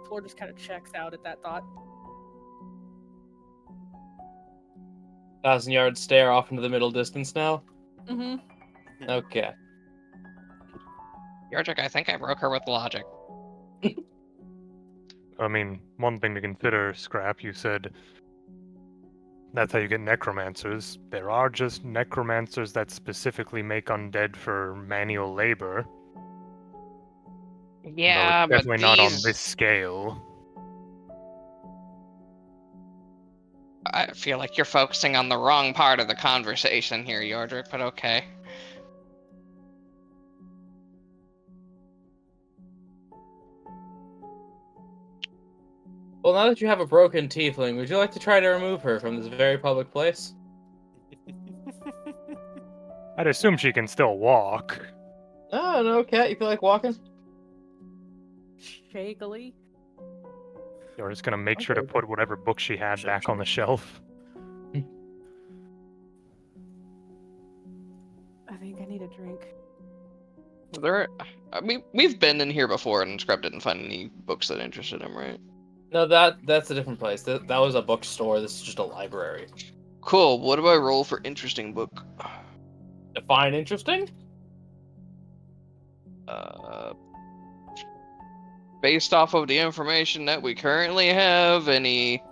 Floor just kind of checks out at that thought. 1,000-yard stare off into the middle distance now. Mm-hmm. Okay. Yardrick, I think I broke her with logic. I mean, one thing to consider, Scrap, you said that's how you get necromancers. There are just necromancers that specifically make undead for manual labor. Yeah, but but definitely not on these... this scale. I feel like you're focusing on the wrong part of the conversation here, Yordrick, but okay. Well, now that you have a broken tiefling, would you like to try to remove her from this very public place? I'd assume she can still walk. Oh, no, cat. You feel like walking? Shakily. You're just gonna make sure to put whatever book she had back on the shelf. I think I need a drink. We've been in here before, and Scrub didn't find any books that interested him, right? No, that's a different place. That was a bookstore. This is just a library. Cool. What do I roll for interesting book? Define interesting? Based off of the information that we currently have, any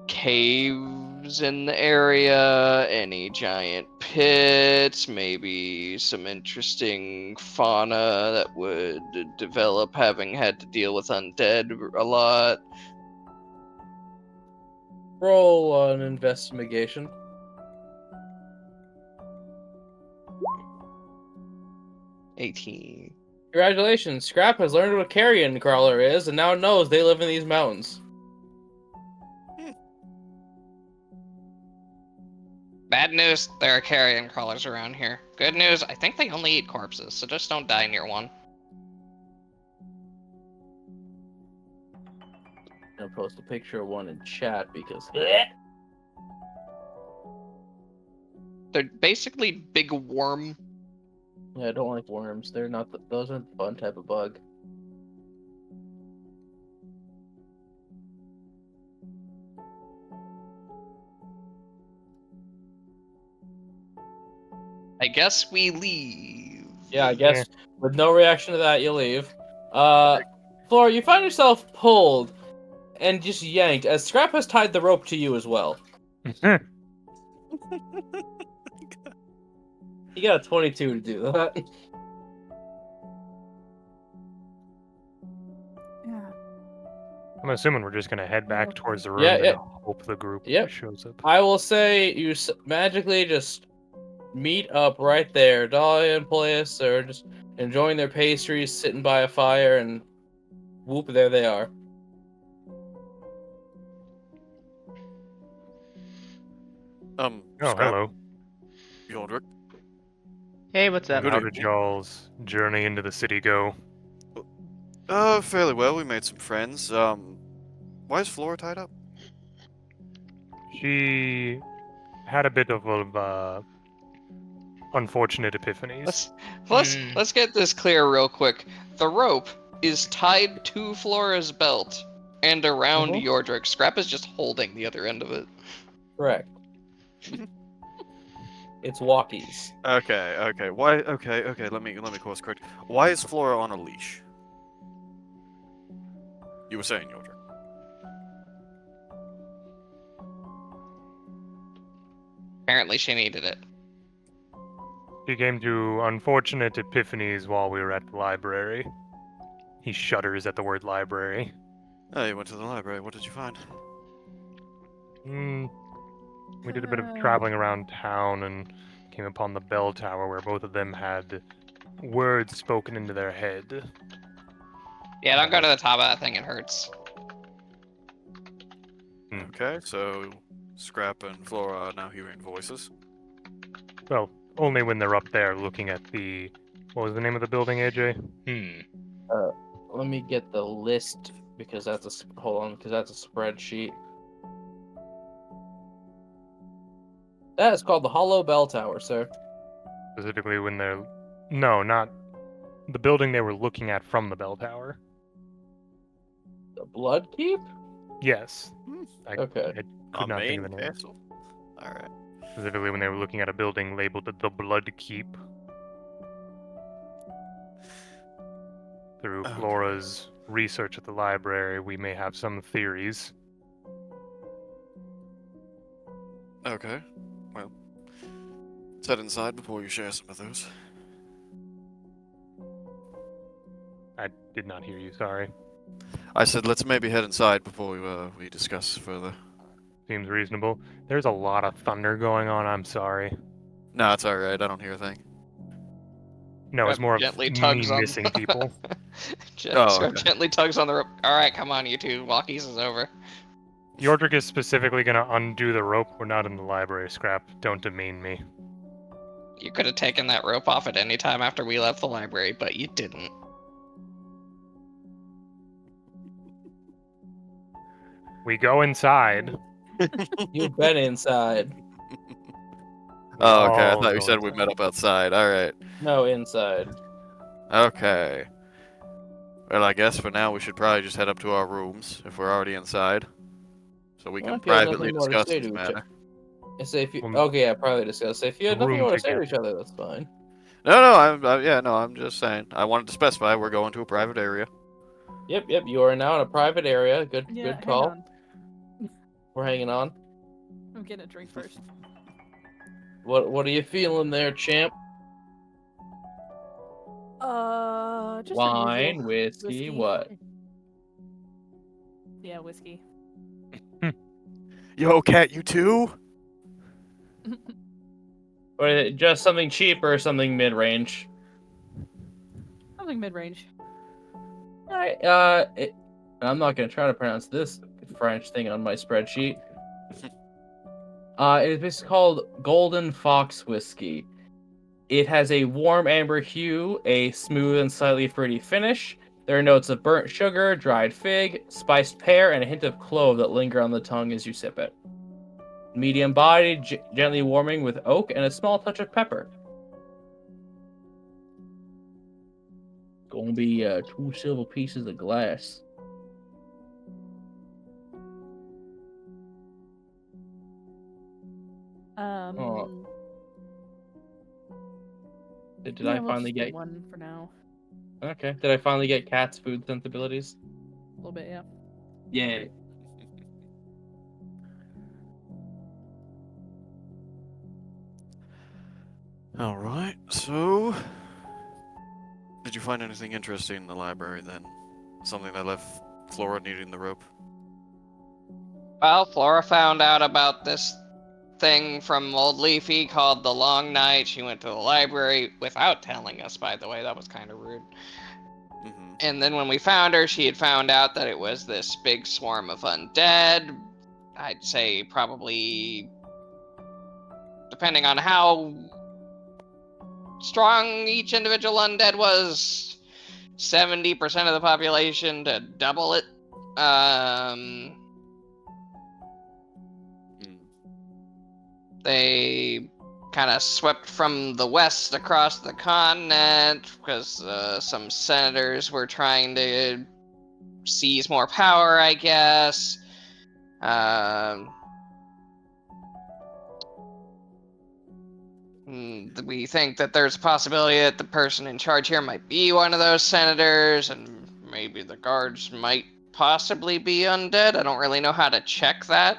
caves in the area, any giant pits, maybe some interesting fauna that would develop having had to deal with undead a lot. Roll an investigation. $18. Congratulations, Scrap has learned what a carrion crawler is, and now knows they live in these mountains. Bad news, there are carrion crawlers around here. Good news, I think they only eat corpses, so just don't die near one. I'm gonna post a picture of one in chat because They're basically big worm. yeah, I don't like worms. They're not. Those aren't the fun type of bug. I guess we leave. Yeah, I guess with no reaction to that, you leave. Flora, you find yourself pulled and just yanked as Scrap has tied the rope to you as well. You got a 22 to do that. Yeah. I'm assuming we're just gonna head back towards the room Yeah, and yeah. hope the group Yep. shows up. I will say you magically just meet up right there. Dahlia and Peleus are just enjoying their pastries, sitting by a fire, and whoop, there they are. Oh, Scrap, hello. Yordrick. Hey, what's up? Good How did evening. y'all's journey into the city go? Fairly well. We made some friends. Why is Flora tied up? She had a bit of unfortunate epiphanies. Let's get this clear real quick. The rope is tied to Flora's belt and around Yordrick. Scrap is just holding the other end of it. Correct. It's walkies. Okay. Why? Okay. Let me course correct. Why is Flora on a leash? You were saying, Yordrick. Apparently she needed it. She came to unfortunate epiphanies while we were at the library. He shudders at the word library. Oh, you went to the library. What did you find? We did a bit of traveling around town and came upon the bell tower where both of them had words spoken into their head. Yeah, don't go to the top of that thing, it hurts. Okay, so Scrap and Flora are now hearing voices. Well, only when they're up there looking at the... What was the name of the building, AJ? Let me get the list because that's a spreadsheet. That is called the Hollow Bell Tower, sir. Specifically when they're... No, not... The building they were looking at from the bell tower. The Blood Keep? Yes. Okay. I could not think of the name. Castle. All right. Specifically when they were looking at a building labeled the Blood Keep. Through Okay. Flora's research at the library, we may have some theories. Okay. Well, let's head inside before you share some of those. I did not hear you, sorry. I said let's maybe head inside before we discuss further. Seems reasonable. There's a lot of thunder going on. I'm sorry. No, it's all right. I don't hear a thing. No, it's more of Gently me tugs on. missing people. Oh, okay. Gently tugs on the rope. All right, come on, you two. Walkies is over. Yordrick is specifically going to undo the rope. We're not in the library, Scrap. Don't demean me. You could have taken that rope off at any time after we left the library, but you didn't. We go inside. You've been inside. Oh, okay. I all thought you go said we inside. met up outside. All right. No, inside. Okay. Well, I guess for now we should probably just head up to our rooms if we're already inside, so we Well, can if you have privately nothing more to discuss say this to each matter. I say if you. Um, Okay, yeah, probably discuss. If you had nothing room more to say to together. each other, that's fine. No, I'm just saying. I wanted to specify we're going to a private area. Yep. You are now in a private area. Good Yeah, hang call. on. We're hanging on. I'm getting a drink first. What are you feeling there, champ? Just Wine, the usual. whiskey, what? Yeah, whiskey. Yo, Cat, you too? Or is it just something cheap or something mid-range? Something mid-range. Alright, I'm not gonna try to pronounce this French thing on my spreadsheet. It is basically called Golden Fox Whiskey. It has a warm amber hue, a smooth and slightly fruity finish. There are notes of burnt sugar, dried fig, spiced pear, and a hint of clove that linger on the tongue as you sip it. Medium bodied, gently warming with oak and a small touch of pepper. Gonna be 2 silver pieces of glass. Did Yeah, I we'll finally just do get one for now? Okay? Did I finally get Cat's food sensibilities? A little bit, yeah. Yay. All right. So, did you find anything interesting in the library then? Something that left Flora needing the rope? Well, Flora found out about this thing from Old Leafy called the Long Night. She went to the library without telling us, by the way. That was kind of rude. Mm-hmm. And then when we found her, she had found out that it was this big swarm of undead. I'd say probably, depending on how strong each individual undead was, 70% of the population to double it. They kind of swept from the west across the continent because some senators were trying to seize more power, I guess. We think that there's a possibility that the person in charge here might be one of those senators, and maybe the guards might possibly be undead. I don't really know how to check that.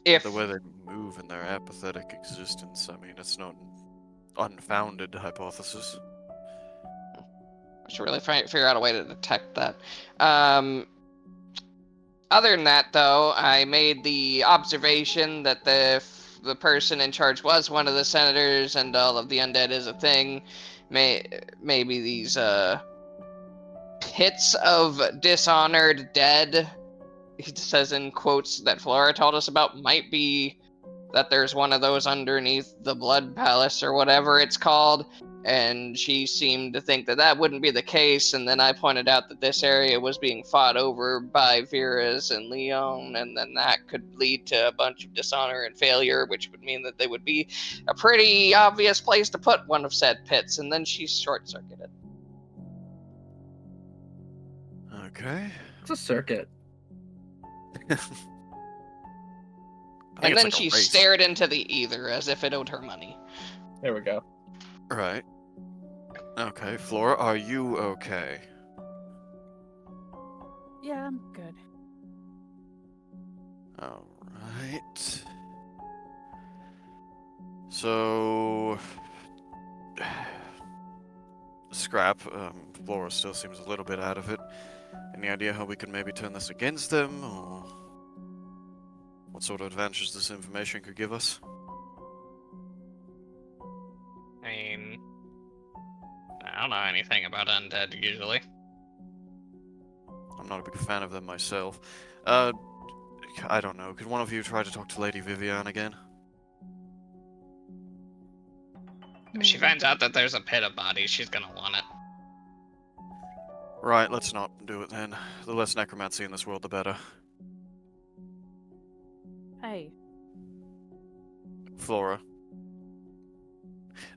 If The way they move in their apathetic existence, I mean, it's not an unfounded hypothesis. I should really figure out a way to detect that. Other than that, though, I made the observation that the person in charge was one of the senators, and all of the undead is a thing. Maybe these pits of dishonored dead, he says in quotes, that Flora told us about might be that there's one of those underneath the Blood Palace or whatever it's called, and she seemed to think that that wouldn't be the case. And then I pointed out that this area was being fought over by Viras and Leon, and then that could lead to a bunch of dishonor and failure, which would mean that they would be a pretty obvious place to put one of said pits. And then she's short-circuited. Okay. It's a circuit. And then like a she race. stared into the ether as if it owed her money. There we go. Right. Okay, Flora, are you okay? Yeah, I'm good. All right. So, scrap. Flora still seems a little bit out of it. Any idea how we could maybe turn this against them, or what sort of advantages this information could give us? I mean, I don't know anything about undead usually. I'm not a big fan of them myself. I don't know. Could one of you try to talk to Lady Vivian again? If she finds out that there's a pit of bodies, she's gonna want it. Right, let's not do it then. The less necromancy in this world, the better. Hey, Flora.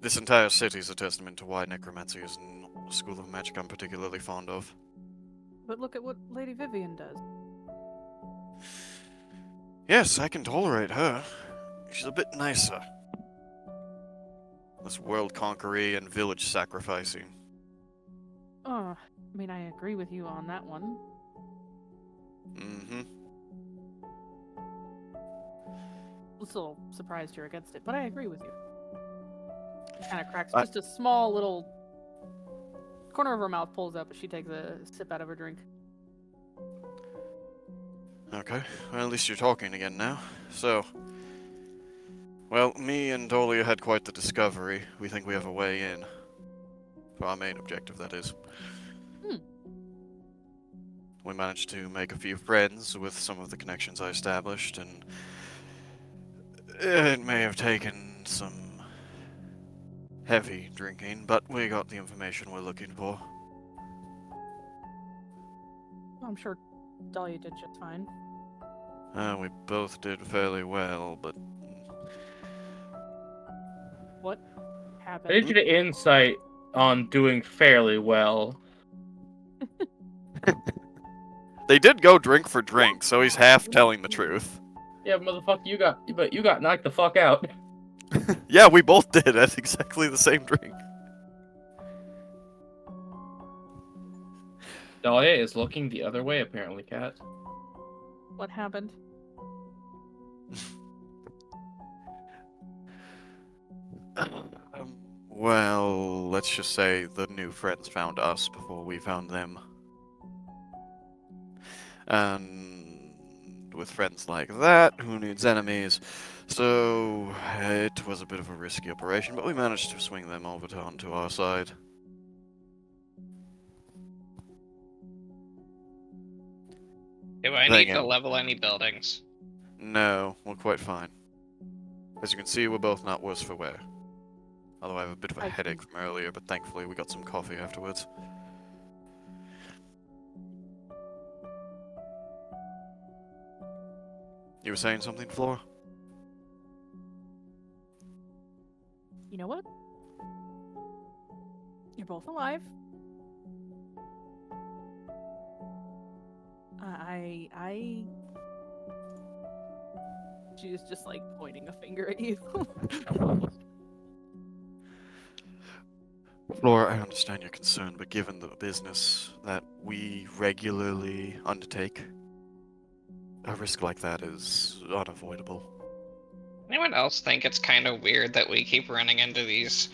This entire city is a testament to why necromancy is not a school of magic I'm particularly fond of. but look at what Lady Vivian does. Yes, I can tolerate her. She's a bit nicer. Less world-conquering and village sacrificing. Oh, I mean, I agree with you on that one. Mm-hmm. I'm still surprised you're against it, but I agree with you. Kind of cracks I- just a small little corner of her mouth, pulls up, she takes a sip out of her drink. Okay, well, at least you're talking again now. So, well, me and Dolia had quite the discovery. We think we have a way in. For our main objective, that is. We managed to make a few friends with some of the connections I established, and it may have taken some heavy drinking, but we got the information we're looking for. I'm sure Dahlia did just fine. We both did fairly well, but What I happened? need you to insight on doing fairly well. they did go drink for drink, so he's half telling the truth. Yeah, motherfucker, you got knocked the fuck out. Yeah, we both did at exactly the same drink. Dahlia is looking the other way, apparently, Cat. What happened? Well, let's just say the new friends found us before we found them. And with friends like that, who needs enemies? So it was a bit of a risky operation, but we managed to swing them over onto our side. Do I Dang need to it. level any buildings? No, we're quite fine. As you can see, we're both not worse for wear. Although I have a bit of a I headache see. from earlier, but thankfully we got some coffee afterwards. You were saying something, Flora? You know what? You're both alive. I. She's just like pointing a finger at you. Flora, I understand your concern, but given the business that we regularly undertake, a risk like that is unavoidable. Anyone else think it's kind of weird that we keep running into these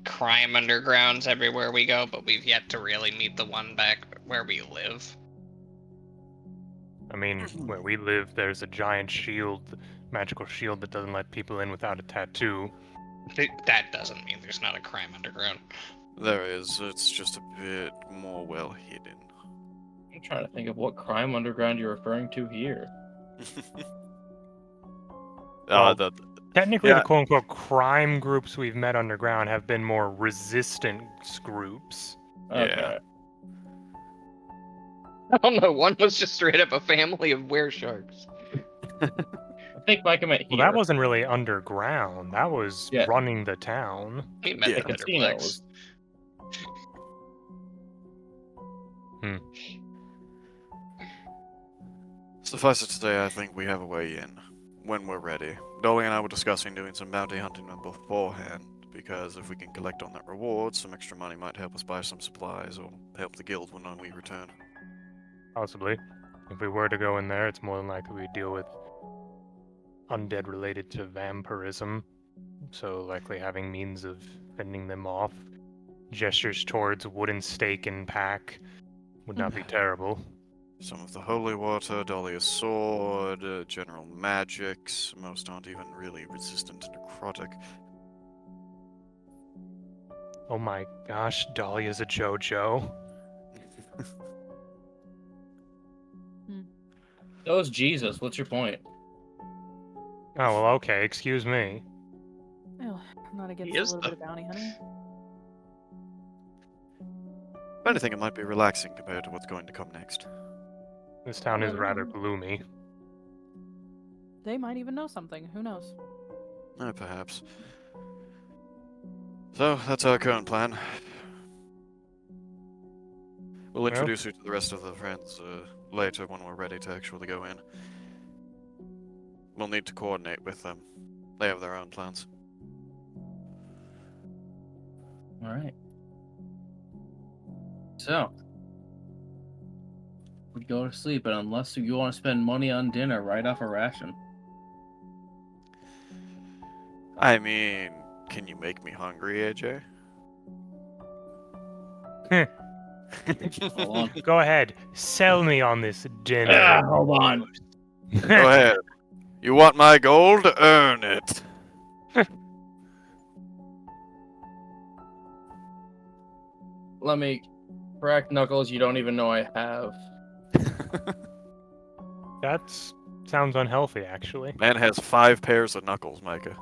crime undergrounds everywhere we go, but we've yet to really meet the one back where we live? I mean, where we live, there's a giant shield, magical shield that doesn't let people in without a tattoo. That doesn't mean there's not a crime underground. There is, it's just a bit more well hidden. I'm trying to think of what crime underground you're referring to here. Well, the Technically, Yeah. the quote-unquote crime groups we've met underground have been more resistance groups. Okay. I don't know, one was just straight up a family of weresharks. I think Micah meant here. Well, that wasn't really underground. That was Yeah. running the town. He met Yeah. the Casinos. Suffice it to say, I think we have a way in when we're ready. Dolly and I were discussing doing some bounty hunting beforehand, because if we can collect on that reward, some extra money might help us buy some supplies or help the guild when we return. Possibly. If we were to go in there, it's more than likely we'd deal with undead related to vampirism. So likely having means of fending them off gestures towards wooden stake and pack. Would not be terrible. Some of the holy water, Dahlia's sword, general magics. Most aren't even really resistant to necrotic. Oh my gosh, Dahlia's a JoJo. So is Jesus. What's your point? Oh, well, okay, excuse me. Oh, I'm not against He a is, little bit of bounty hunting. If anything, it might be relaxing compared to what's going to come next. This town is rather gloomy. They might even know something. Who knows? Perhaps. So, that's our current plan. We'll Well. introduce you to the rest of the friends later when we're ready to actually go in. We'll need to coordinate with them. They have their own plans. All right. So, we go to sleep, and unless you want to spend money on dinner right off a ration. I mean, can you make me hungry, AJ? Hold on. Go ahead, sell me on this dinner. Hold on. Go ahead. You want my gold? Earn it. Let me correct Knuckles. You don't even know I have. That sounds unhealthy, actually. Man has 5 pairs of knuckles, Micah.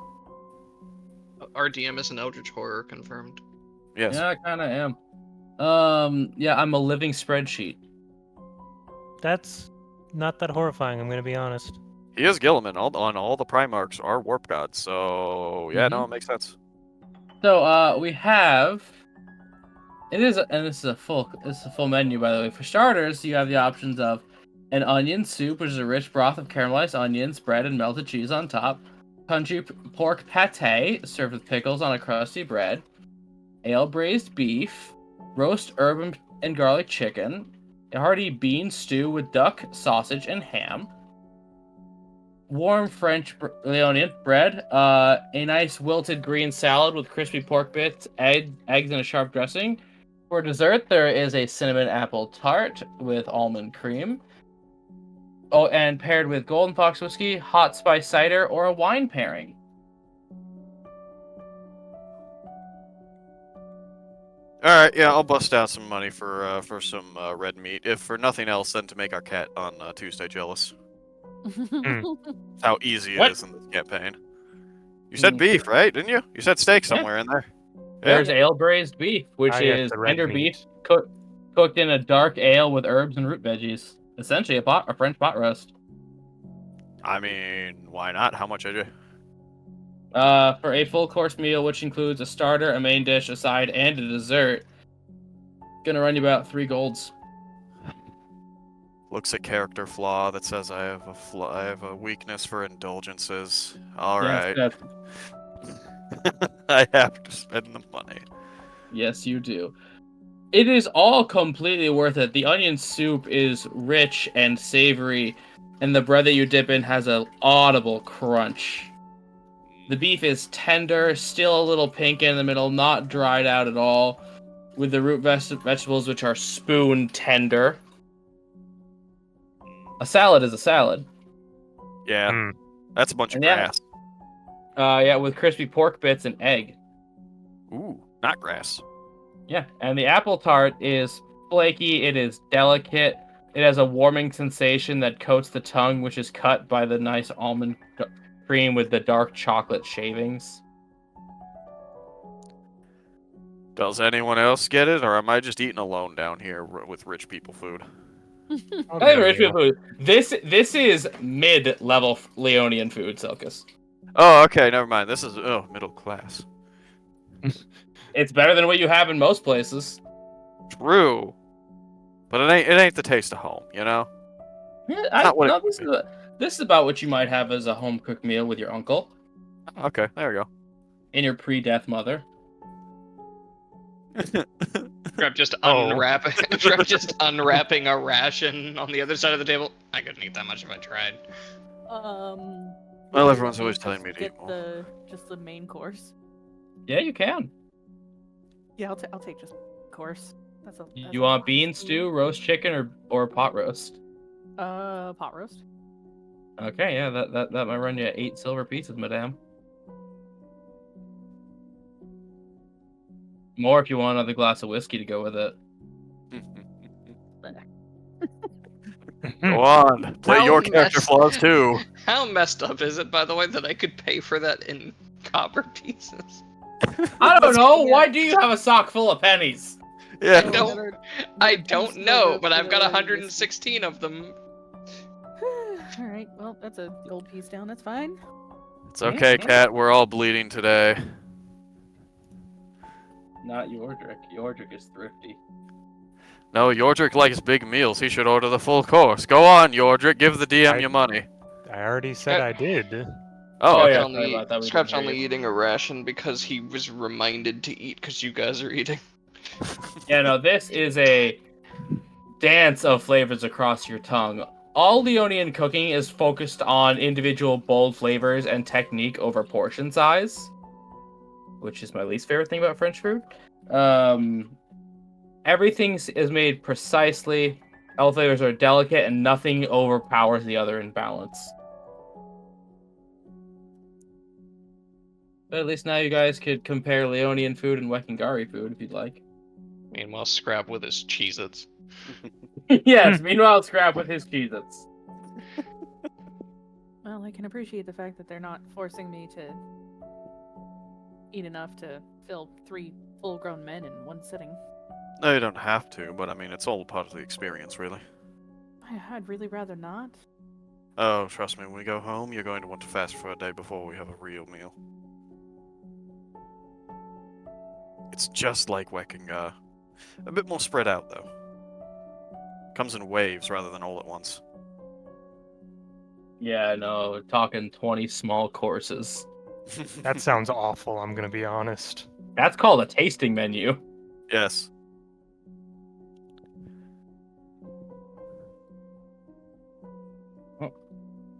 Our DM is an Eldritch Horror confirmed. Yes. Yeah, I kind of am. Yeah, I'm a living spreadsheet. That's not that horrifying, I'm gonna be honest. He is Gilliman. On all the Primarchs are warp gods, so yeah, no, it makes sense. So, we have. And this is a full menu, by the way. For starters, you have the options of an onion soup, which is a rich broth of caramelized onions, bread, and melted cheese on top. Country pork pate, served with pickles on a crusty bread. Ale braised beef, roast herb and garlic chicken, a hearty bean stew with duck, sausage, and ham. Warm French Leonian bread, a nice wilted green salad with crispy pork bits, eggs, and a sharp dressing. For dessert, there is a cinnamon apple tart with almond cream. Oh, and paired with Golden Fox whiskey, hot spice cider, or a wine pairing. All right, yeah, I'll bust out some money for some red meat, if for nothing else than to make our cat on Tuesday jealous. How easy it is in this campaign. You said beef, right? Didn't you? You said steak somewhere in there. There's ale braised beef, which yes, is the red tender meat. beef cooked in a dark ale with herbs and root veggies. Essentially a French pot roast. I mean, why not? How much, AJ? For a full course meal, which includes a starter, a main dish, a side, and a dessert, gonna run you about 3 golds. Looks a character flaw that says I have a weakness for indulgences. All right. I have to spend the money. Yes, you do. It is all completely worth it. The onion soup is rich and savory, and the bread that you dip in has an audible crunch. The beef is tender, still a little pink in the middle, not dried out at all, with the root vegetables, which are spoon tender. A salad is a salad. Yeah, that's a bunch of And yeah. grass. Yeah, with crispy pork bits and egg. Ooh, not grass. Yeah, and the apple tart is flaky, it is delicate, it has a warming sensation that coats the tongue, which is cut by the nice almond cream with the dark chocolate shavings. Does anyone else get it, or am I just eating alone down here with rich people food? Hey, rich people food. This is mid-level Leonian food, Silkus. Oh, okay, never mind. This is middle class. It's better than what you have in most places. True, but it ain't the taste of home, you know. Yeah, this is about what you might have as a home-cooked meal with your uncle Okay, there we go. and your pre-death mother. Trap just unwrapping a ration on the other side of the table. I couldn't eat that much if I tried. Well, everyone's always telling me to eat more. Just the main course. Yeah, you can. Yeah, I'll take just course. That's You want bean stew, roast chicken, or pot roast? Pot roast. Okay, yeah, that might run you 8 silver pieces, madame. More if you want another glass of whiskey to go with it. Go on, play your character flaws too. How messed up is it, by the way, that I could pay for that in copper pieces? I don't know. Why do you have a sock full of pennies? Yeah. I don't know, but I've got 116 of them. All right, well, that's a gold piece down. That's fine. It's okay, Cat. We're all bleeding today. Not Yordrick. Yordrick is thrifty. No, Yordrick likes big meals. He should order the full course. Go on, Yordrick. Give the DM your money. I already said I did. Oh, okay. Yeah. Scrap's only eating a ration because he was reminded to eat because you guys are eating. Yeah, no, this is a dance of flavors across your tongue. All Leonian cooking is focused on individual bold flavors and technique over portion size, which is my least favorite thing about French food. Everything is made precisely. All flavors are delicate, and nothing overpowers the other in balance. But at least now you guys could compare Leonian food and Wekingari food if you'd like. Meanwhile, Scrap with his Cheez-Its. Yes, meanwhile, Scrap with his Cheez-Its. Well, I can appreciate the fact that they're not forcing me to eat enough to fill 3 full-grown men in one sitting. No, you don't have to, but I mean, it's all part of the experience, really. I'd really rather not. Oh, trust me, when we go home, you're going to want to fast for a day before we have a real meal. It's just like Wekkingar. A bit more spread out, though. Comes in waves rather than all at once. Yeah, no, talking 20 small courses. That sounds awful, I'm gonna be honest. That's called a tasting menu. Yes.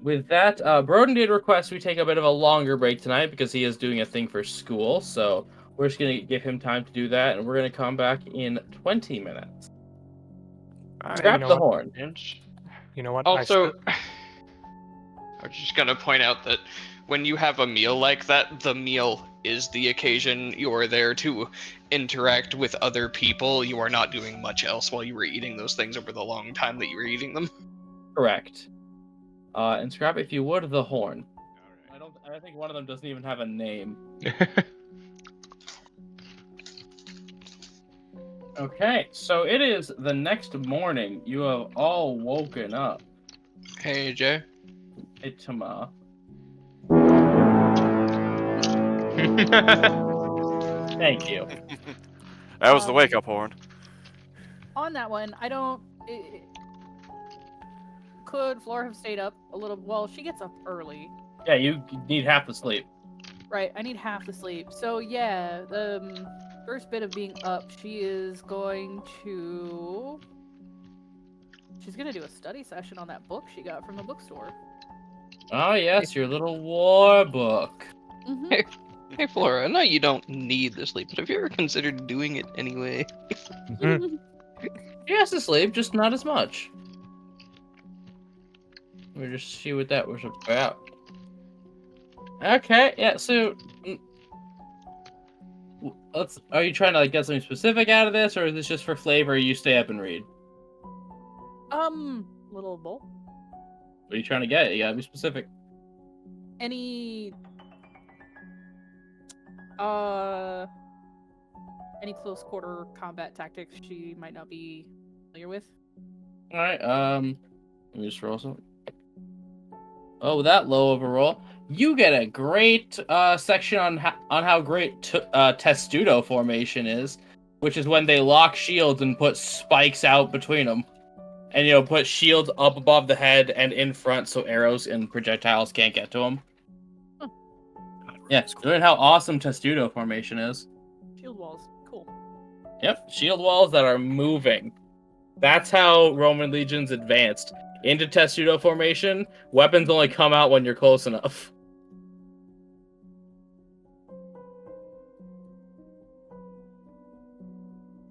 With that, Broden did request we take a bit of a longer break tonight because he is doing a thing for school, so we're just going to give him time to do that, and we're going to come back in 20 minutes. Grab the horn. You know what? Also, I was just going to point out that when you have a meal like that, the meal is the occasion. You are there to interact with other people. You are not doing much else while you were eating those things over the long time that you were eating them. Correct. And Scrap, if you would, the horn. I think one of them doesn't even have a name. Okay, so it is the next morning. You have all woken up. Hey, Jay. Itama. Thank you. That was the wake-up horn. On that one, I don't... Could Flora have stayed up a little? Well, she gets up early. Yeah, you need half the sleep. Right, I need half the sleep. So yeah, the first bit of being up, she is going to... She's going to do a study session on that book she got from the bookstore. Oh yes, your little war book. Mm-hmm. Hey, Flora, I know you don't need the sleep, but have you ever considered doing it anyway? She has to sleep, just not as much. We'll just see what that was about. Okay, yeah, so... Are you trying to like get something specific out of this, or is this just for flavor, you stay up and read? Little bowl. What are you trying to get? You gotta be specific. Any close quarter combat tactics she might not be familiar with? Alright, let me just roll something. Oh, that low of a roll. You get a great section on how great Testudo formation is, which is when they lock shields and put spikes out between them. And, put shields up above the head and in front so arrows and projectiles can't get to them. Huh. Yeah, learn how awesome Testudo formation is. Shield walls. Cool. Yep, shield walls that are moving. That's how Roman legions advanced. Into Testudo formation, weapons only come out when you're close enough.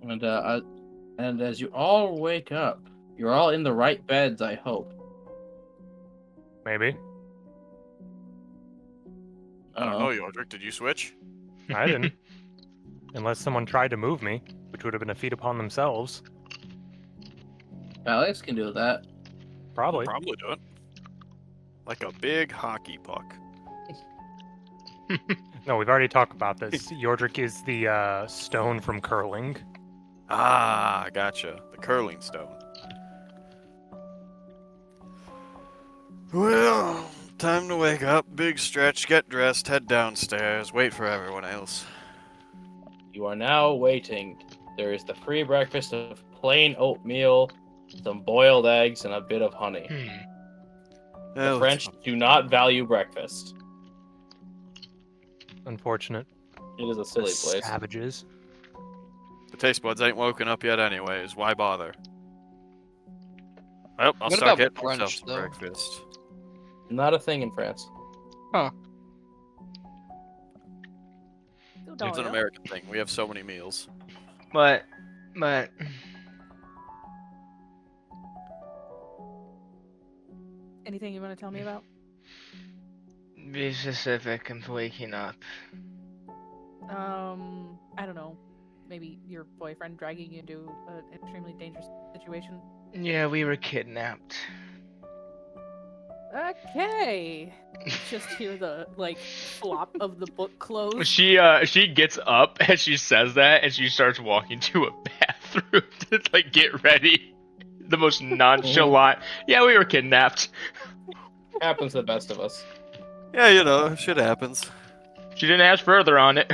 And as you all wake up, you're all in the right beds, I hope. Maybe. I don't know, Yodrick. Did you switch? I didn't. Unless someone tried to move me, which would have been a feat upon themselves. Alex can do that. Probably. Probably do it. Like a big hockey puck. No, we've already talked about this. Yordrick is the stone from curling. Ah, gotcha. The curling stone. Well, time to wake up, big stretch, get dressed, head downstairs, wait for everyone else. You are now waiting. There is the free breakfast of plain oatmeal, some boiled eggs, and a bit of honey. The Well, French do not value breakfast. Unfortunate. It is a silly place. Savages. the taste buds ain't woken up yet anyways, why bother? Well, I'll What start about getting myself brunch, some though? breakfast. Not a thing in France. Still It's an Dahlia. American thing. We have so many meals. But Anything you want to tell me about? be specific. I'm waking up. I don't know. Maybe your boyfriend dragging you into an extremely dangerous situation. Yeah, we were kidnapped. Okay. Just hear the flop of the book close. She gets up and she says that and she starts walking to a bathroom to get ready. The most nonchalant. Yeah, we were kidnapped. Happens to the best of us. Yeah, you know, shit happens. She didn't ask further on it.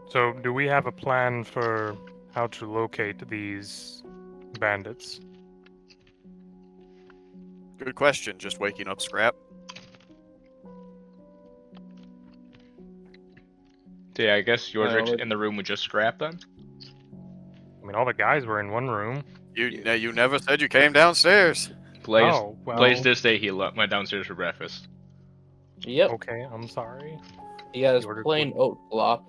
So, do we have a plan for how to locate these bandits? Good question. Just waking up, Scrap. Yeah, I guess yours Well, in the room with just Scrap then. I mean, all the guys were in one room. You never said you came downstairs. Blaze, Oh, well. Blaze this day he went downstairs for breakfast. Yep. Okay, I'm sorry. He got his You ordered plain oat glop.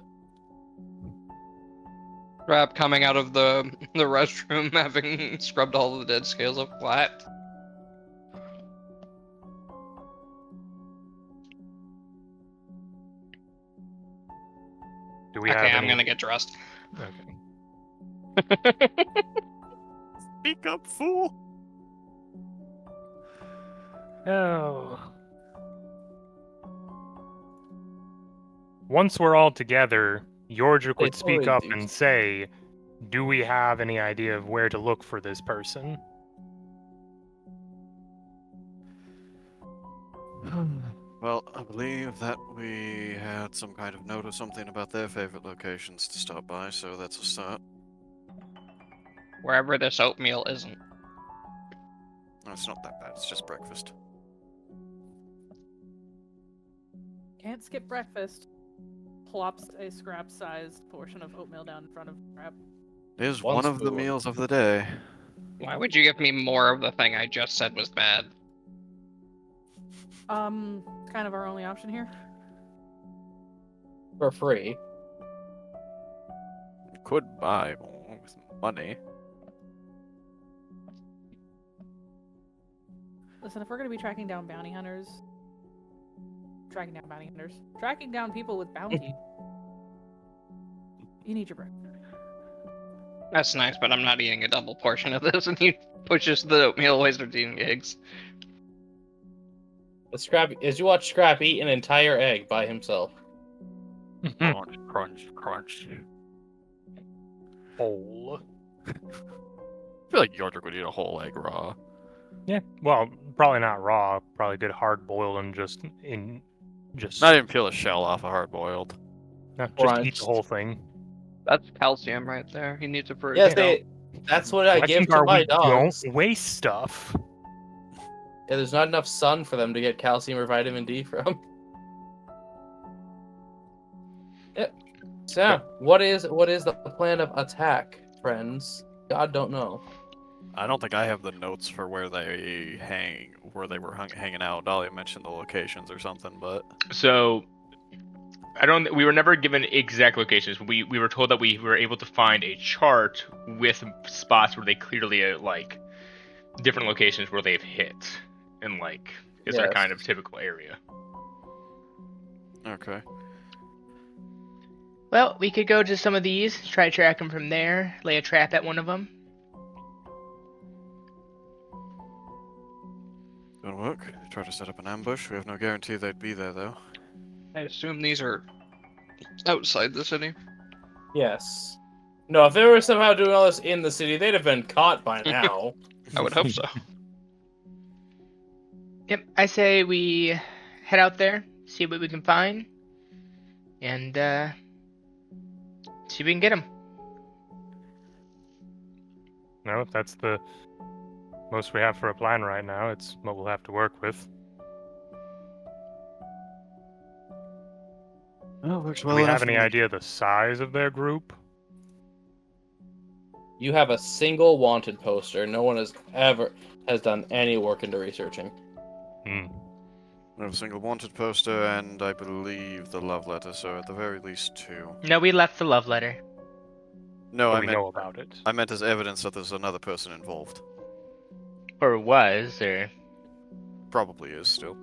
Rap coming out of the restroom having scrubbed all the dead scales up flat. Do we Okay, have I'm any... gonna get dressed. Okay. Speak up, fool. Oh. Once we're all together, Yordrick would It's speak up already- and say, do we have any idea of where to look for this person? Well, I believe that we had some kind of note or something about their favorite locations to stop by, so that's a start. Wherever this oatmeal isn't. No, it's not that bad. It's just breakfast. Can't skip breakfast. Plops a scrap-sized portion of oatmeal down in front of Scrap. It is One one of the spoon. meals of the day. Why would you give me more of the thing I just said was bad? It's kind of our only option here. For free. You could buy more with money. Listen, if we're gonna be tracking down people with bounty, you need your breakfast. That's nice, but I'm not eating a double portion of this, and he pushes the oatmeal away, starts eating eggs. But Scrap, as you watch Scrap eat an entire egg by himself. Crunch, crunch, crunch. Bowl. I feel like Yordrick would eat a whole egg raw. Yeah, well, probably not raw. Probably good hard boiled and just Not even peel the shell off a hard boiled. no, just eat Crunch. the whole thing. That's calcium right there. He needs it for his Yes, health. that's what I give to Legendar, my we dogs. don't waste stuff. Yeah, there's not enough sun for them to get calcium or vitamin D from. Yeah. So, what is the plan of attack, friends? God don't know. I don't think I have the notes for where they were hanging out. Dahlia mentioned the locations or something, but So, We were never given exact locations. We were told that we were able to find a chart with spots where they clearly like different locations where they've hit, and like is their Yes. kind of typical area. Okay. Well, we could go to some of these, try to track them from there, lay a trap at one of them. Gonna work. Try to set up an ambush. We have no guarantee they'd be there, though. I assume these are outside the city. Yes. No, if they were somehow doing all this in the city, they'd have been caught by now. I would hope so. Yep, I say we head out there, see what we can find, and see if we can get them. No, if that's the most we have for a plan right now, it's what we'll have to work with. Oh, works Do well we enough have for any me. idea the size of their group? You have a single wanted poster. No one has done any work into researching. Hmm. We have a single wanted poster, and I believe the love letter, so at the very least 2. No, we left the love letter. No, But I we meant, know about it. I meant as evidence that there's another person involved. Or was, or... Probably is still.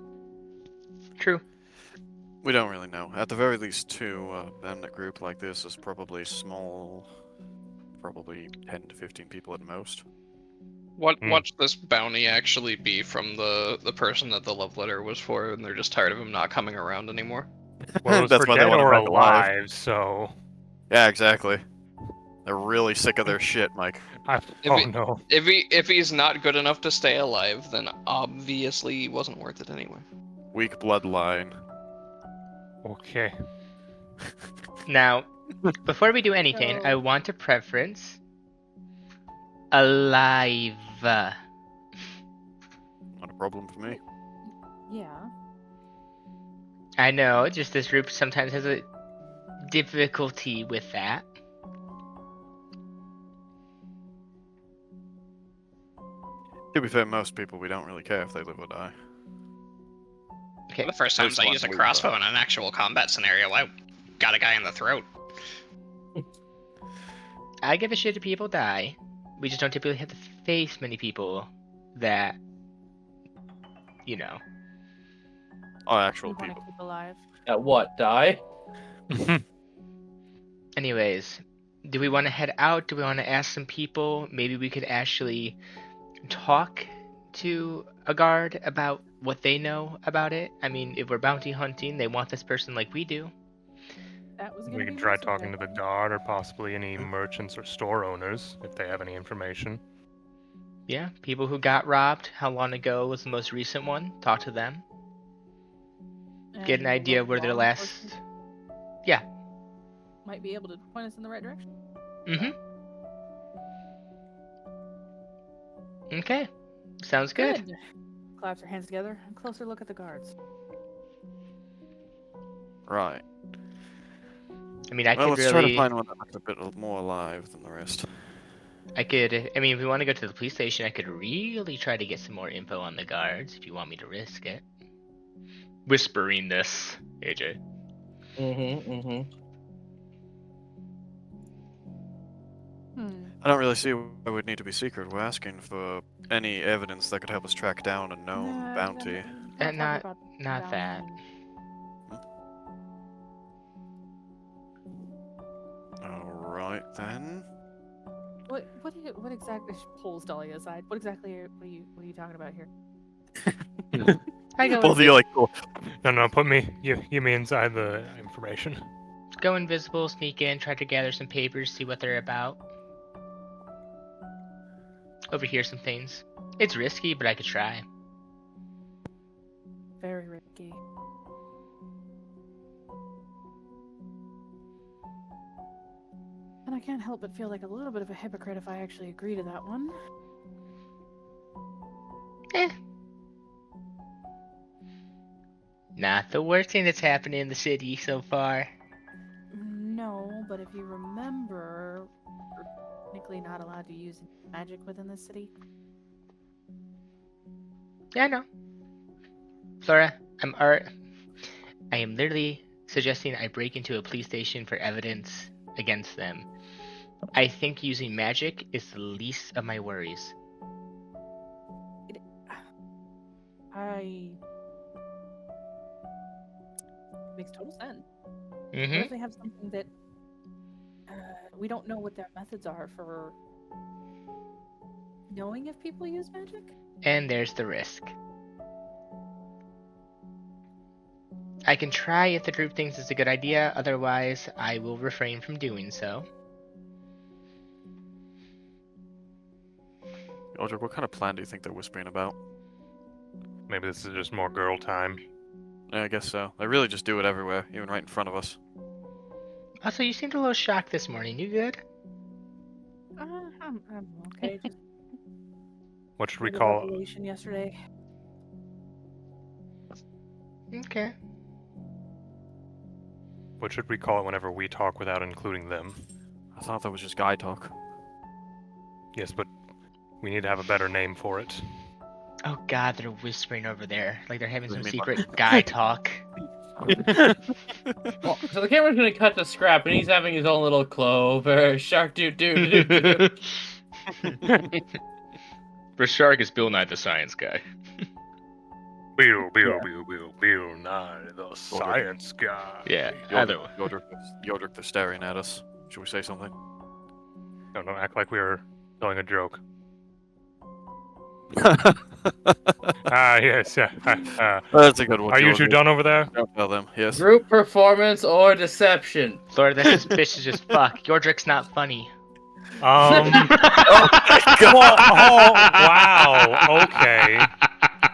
True. We don't really know. At the very least 2, bandit group like this is probably small. Probably 10 to 15 people at most. Watch this bounty actually be from the person that the love letter was for, and they're just tired of him not coming around anymore. Well, it was That's for why they dead want him or back alive. alive, so... Yeah, exactly. They're really sick of their shit, Mike. No. If he's not good enough to stay alive, then obviously he wasn't worth it anyway. Weak bloodline. Okay. Now, before we do anything, So- I want a preference. Alive. Not a problem for me. Yeah. I know, just this group sometimes has a difficulty with that. To be fair, most people, we don't really care if they live or die. Okay. The first times Most I used a ones we crossbow will. in an actual combat scenario, I got a guy in the throat. I give a shit if people die. We just don't typically have to face many people that, you know. Oh, actual You want to people. keep alive. At what? Die? Anyways, do we want to head out? Do we want to ask some people? Maybe we could actually talk to a guard about what they know about it. I mean, if we're bounty hunting, they want this person like we do. That was gonna We be can try next, talking to okay. the guard or possibly any merchants or store owners if they have any information. Yeah, people who got robbed, how long ago was the most recent one? Talk to them. Get an And idea local where their law last... enforcement Yeah. might be able to point us in the right direction. Mm-hmm. Okay. Sounds good. Claps her hands together. A closer look at the guards. Right. I mean, I Well, could let's try to really... find one that looks a bit more alive than the rest. I mean, if we want to go to the police station, I could really try to get some more info on the guards if you want me to risk it. Whispering this, AJ. I don't really see why it would need to be secret. We're asking for any evidence that could help us track down a known Nah, bounty. don't not- talk about Not that. bounty. Alright then. What exactly? She pulls Dahlia aside. What exactly? What are you talking about here? I go, Both of you are like, cool. No, put me, you me inside the information. go invisible, sneak in, try to gather some papers, see what they're about. Overhear some things. It's risky, but I could try. Very risky. And I can't help but feel like a little bit of a hypocrite if I actually agree to that one. Not the worst thing that's happening in the city so far. No, but if you remember, we're technically not allowed to use magic within the city. Yeah, I know. Flora, I am literally suggesting I break into a police station for evidence against them. I think using magic is the least of my worries. Makes total sense. What Mm-hmm. if they have something that we don't know what their methods are for knowing if people use magic? And there's the risk. I can try if the group thinks it's a good idea, otherwise I will refrain from doing so. Eldrick, what kind of plan do you think they're whispering about? Maybe this is just more girl time. Yeah, I guess so. They really just do it everywhere, even right in front of us. Also, you seemed a little shocked this morning. You good? I'm okay. Just What should we had a call? revelation yesterday. Okay. What should we call it whenever we talk without including them? I thought that was just guy talk. Yes, but we need to have a better name for it. Oh god, they're whispering over there. Like they're having What some do you mean secret guy talk. Well, so the camera's gonna cut to Scrap, and he's having his own little clover shark doo doo doo doo. For Shark is Bill Nye the Science Guy. Bill, Nye, the science guy. Yeah, either way. Yodrick, they're staring at us. Should we say something? No, don't act like we were telling a joke. Yes, yeah. That's a good one. Are you two Yodrick. done over there? Don't tell them. Yes. Group performance or deception? Lord, that's suspicious as fuck. Your trick's not funny. Oh, wow. Okay.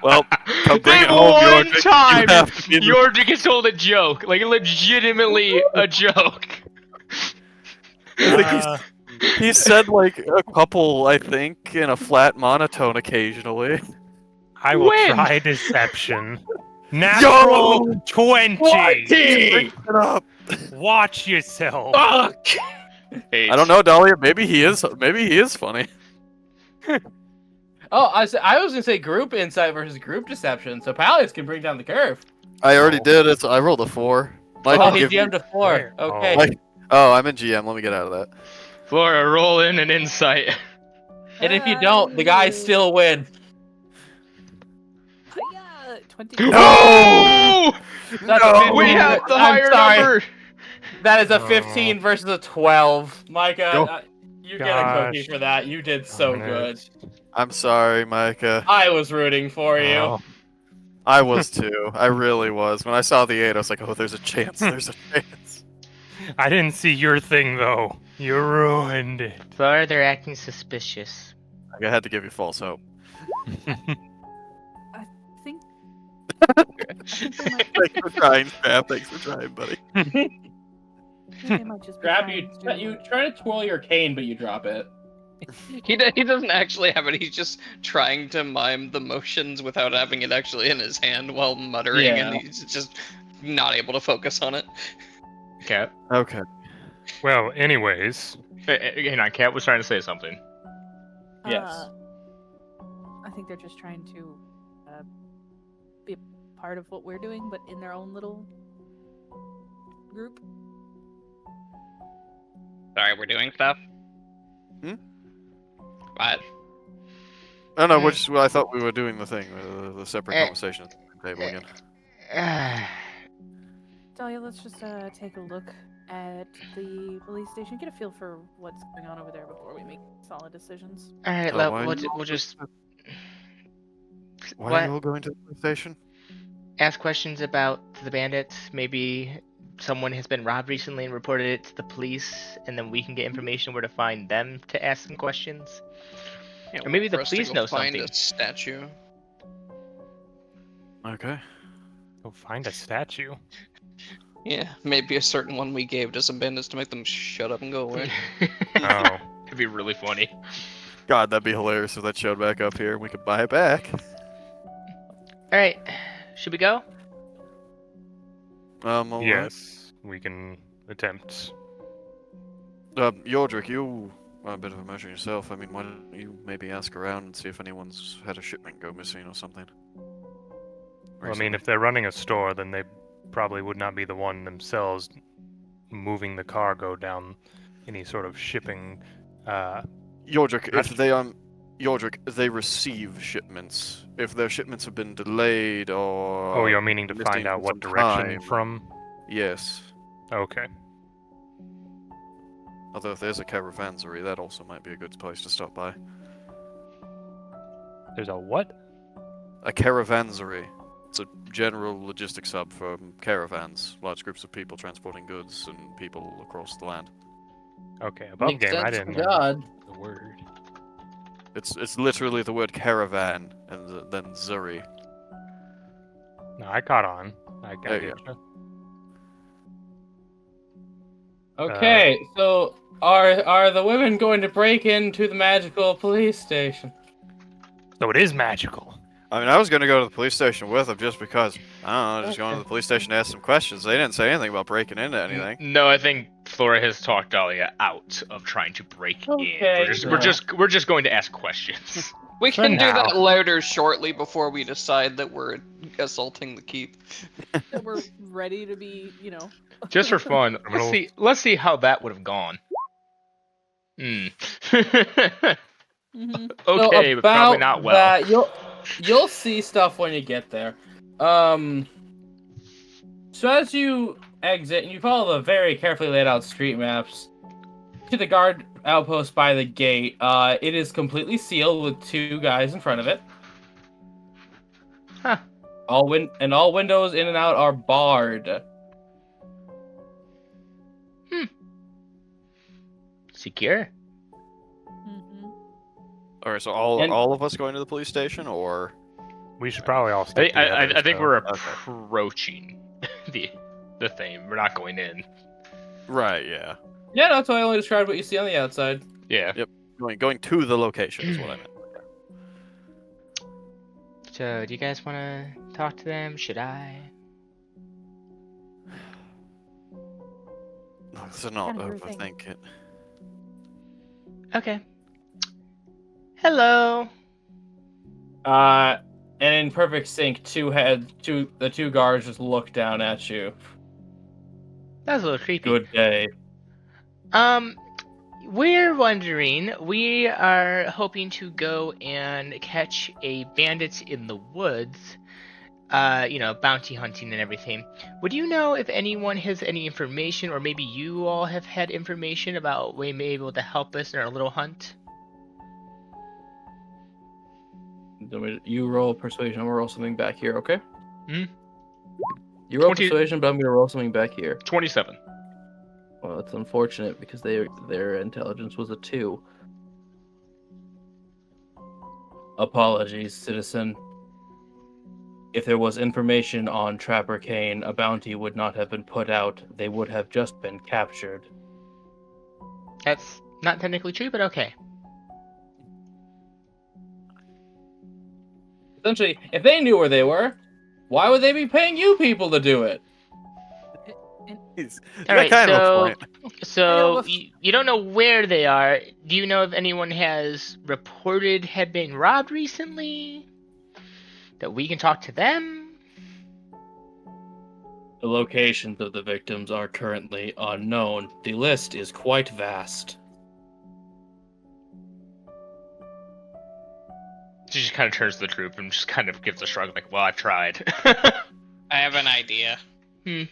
Well, come bring it The home, one Yodrick. time You have to be the- Yordrick has told a joke, like legitimately a joke. Uh, He said like a couple, I think, in a flat monotone occasionally. I will When? try deception. Natural 20. Bring it up. Watch yourself. Fuck! Hey, I don't know, Dahlia. Maybe he is. Maybe he is funny. Oh, I was gonna say group insight versus group deception, so Pallius can bring down the curve. I already did it. So I rolled a 4. Mike, Oh, can he give me- DM'd a 4. Where? Okay. Mike- Oh, I'm in GM. Let me get out of that. Flora, roll in an insight. And if you don't, the guys still win. 20. No! That's a No! 15. We have the I'm higher sorry. number. That is a Oh. 15 versus a 12. Micah, Go. you get a cookie Gosh. for that. You did so Darn it. good. I'm sorry, Micah. I was rooting for you. Oh, I was too. I really was. When I saw the 8, I was like, oh, there's a chance. There's a chance. I didn't see your thing, though. You ruined it. Flora, they're acting suspicious. I had to give you false hope. I think Thanks for trying, Scrap. Thanks for trying, buddy. they might just be Grab trying you try to twirl your cane, but you drop it. He doesn't actually have it. He's just trying to mime the motions without having it actually in his hand while muttering, Yeah. and he's just not able to focus on it. Cat. Okay. Well, anyways, Hang on, Cat was trying to say something. Yes. I think they're just trying to be a part of what we're doing, but in their own little group. Sorry, we're doing stuff. Hmm? What? Oh no, I thought we were doing the thing, the separate Eh. conversation at the table again. Dahlia, let's just take a look at the police station, get a feel for what's going on over there before we make solid decisions. Alright, Oh, why we'll, do you- we'll just Why what? are you all going to the police station? ask questions about the bandits. Maybe someone has been robbed recently and reported it to the police, and then we can get information where to find them to ask some questions. Yeah, Or maybe for the us to police go know find something. a statue. Okay. go find a statue. Yeah, maybe a certain one we gave to some bandits to make them shut up and go away. Oh. It'd be really funny. God, that'd be hilarious if that showed back up here. We could buy it back. Alright, should we go? All right. Yes, we can attempt. Yodrick, you are a bit of a merchant yourself. I mean, why don't you maybe ask around and see if anyone's had a shipment go missing or something? Well, I mean, if they're running a store, then they probably would not be the one themselves moving the cargo down any sort of shipping. Yordrick, if That's- they Yordrick, they receive shipments. If their shipments have been delayed or Oh, you're meaning to missing find out for what some direction time, from? Yes. Okay. Although if there's a caravanserai, that also might be a good place to stop by. There's a what? A caravanserai. It's a general logistics hub for caravans, large groups of people transporting goods and people across the land. Okay, above Makes game. I sense didn't to know God. the word. It's literally the word caravan and then zuri. No, I caught on. I There get you you. Okay, so are the women going to break into the magical police station? So it is magical. I mean, I was going to go to the police station with them just because, I don't know, just going to the police station to ask some questions. They didn't say anything about breaking into anything. No, I think Flora has talked Dahlia out of trying to break in. Okay, We're just going to ask questions. We For can do now. that later shortly before we decide that we're assaulting the keep. That we're ready to be, you know. Just for fun, Criminal. let's see how that would have gone. Hmm. Mhm. Okay, So but probably about not well. that, you'll see stuff when you get there. So as you exit and you follow the very carefully laid out street maps to the guard outpost by the gate, it is completely sealed with 2 guys in front of it. Huh. All windows in and out are barred. Secure. Mhm. Alright, so And- all of us going to the police station, or? We should probably all stick together. I think so- we're okay. approaching the thing. We're not going in. Right, yeah. Yeah, that's why I only described what you see on the outside. Yeah. Going to the location is what I meant. So, do you guys want to talk to them? Should I? Let's not Kinda everything. overthink it. Okay. Hello. And in perfect sync, the 2 guards just look down at you. That was a little creepy. Good day. We're wondering, we are hoping to go and catch a bandit in the woods, bounty hunting and everything. Would you know if anyone has any information, or maybe you all have had information about we may be able to help us in our little hunt? You roll persuasion, I'm gonna roll something back here, okay? Hmm? You roll 20 persuasion, but I'm gonna roll something back here. 27. Well, it's unfortunate because their intelligence was a 2. Apologies, citizen. If there was information on Trapper Kane, a bounty would not have been put out. They would have just been captured. That's not technically true, but okay. Essentially, if they knew where they were, why would they be paying you people to do it? All right, kind of a so point. so if- you don't know where they are. Do you know if anyone has reported had been robbed recently? That we can talk to them? The locations of the victims are currently unknown. The list is quite vast. She just kind of turns to the group and just kind of gives a shrug, like, "Well, I've tried." I have an idea. Hmm.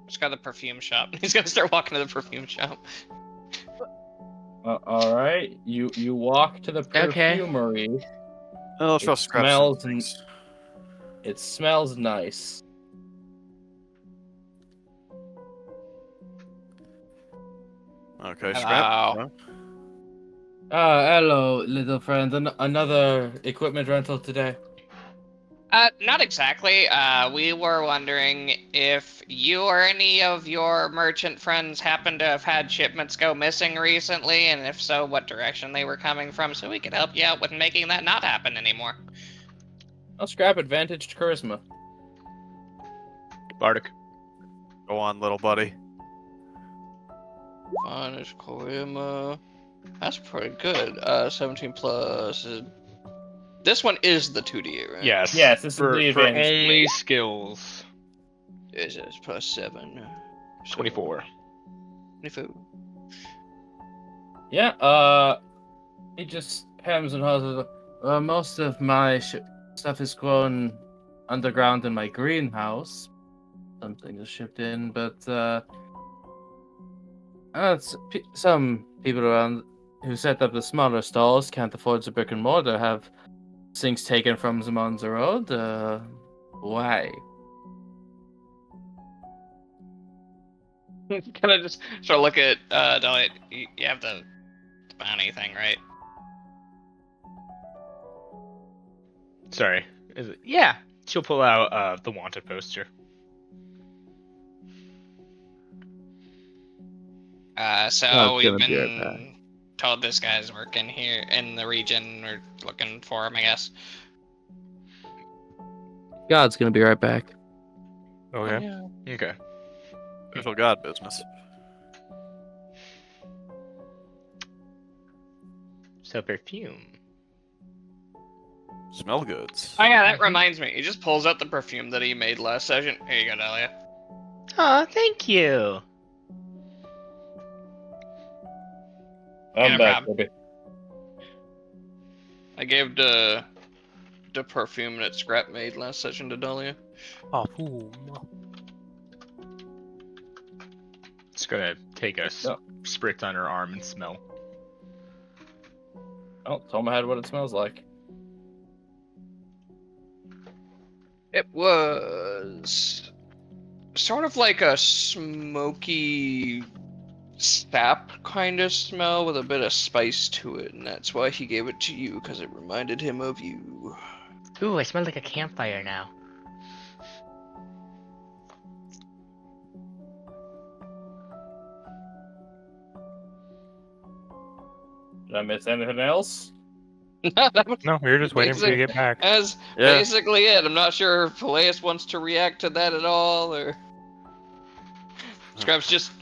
Just got the perfume shop. He's gonna start walking to the perfume shop. All right, you walk to the Okay. perfumery. I'll It try to scrap some smells and- things. It smells nice. Okay, Hello. scrap. Hello, little friend. Another equipment rental today. Not exactly. We were wondering if you or any of your merchant friends happen to have had shipments go missing recently, and if so, what direction they were coming from, so we could help you out with making that not happen anymore. I'll scrap advantage to charisma. Bardic. Go on, little buddy. Honest charisma. That's pretty good. 17 plus This one is the 2D, right? Yes. Yes, this is for the for advantage. only skills. Is it +7? 24. 24. Yeah, it just hems and haws. Most of my stuff is grown underground in my greenhouse. Something is shipped in, but some people around who set up the smaller stalls can't afford the brick and mortar, have things taken from them on the road. Why? Can I just sort of look at Dolly? You have the bounty thing, right? Sorry. Is it? Yeah. She'll pull out the wanted poster. So Oh, we've gonna be right been told this guy's working here in the region. We're looking for him, I guess. God's gonna be right back. Okay. Okay. Official god business. So perfume. Smell goods. Oh yeah, that reminds me. He just pulls out the perfume that he made last session. Here you go, Dahlia. Oh, thank you. I'm no back, problem. baby. I gave the perfume that Scrap made last session to Dahlia. Parfum. Just gonna take a Yeah. spritz on her arm and smell. Oh, Toma had what it smells like. It was sort of like a smoky sap kind of smell with a bit of spice to it, and that's why he gave it to you, because it reminded him of you. Ooh, I smell like a campfire now. Did I miss anything else? That was No, we were just waiting for you to get back. That's Yeah. basically it. I'm not sure if Peleus wants to react to that at all, or Scraps just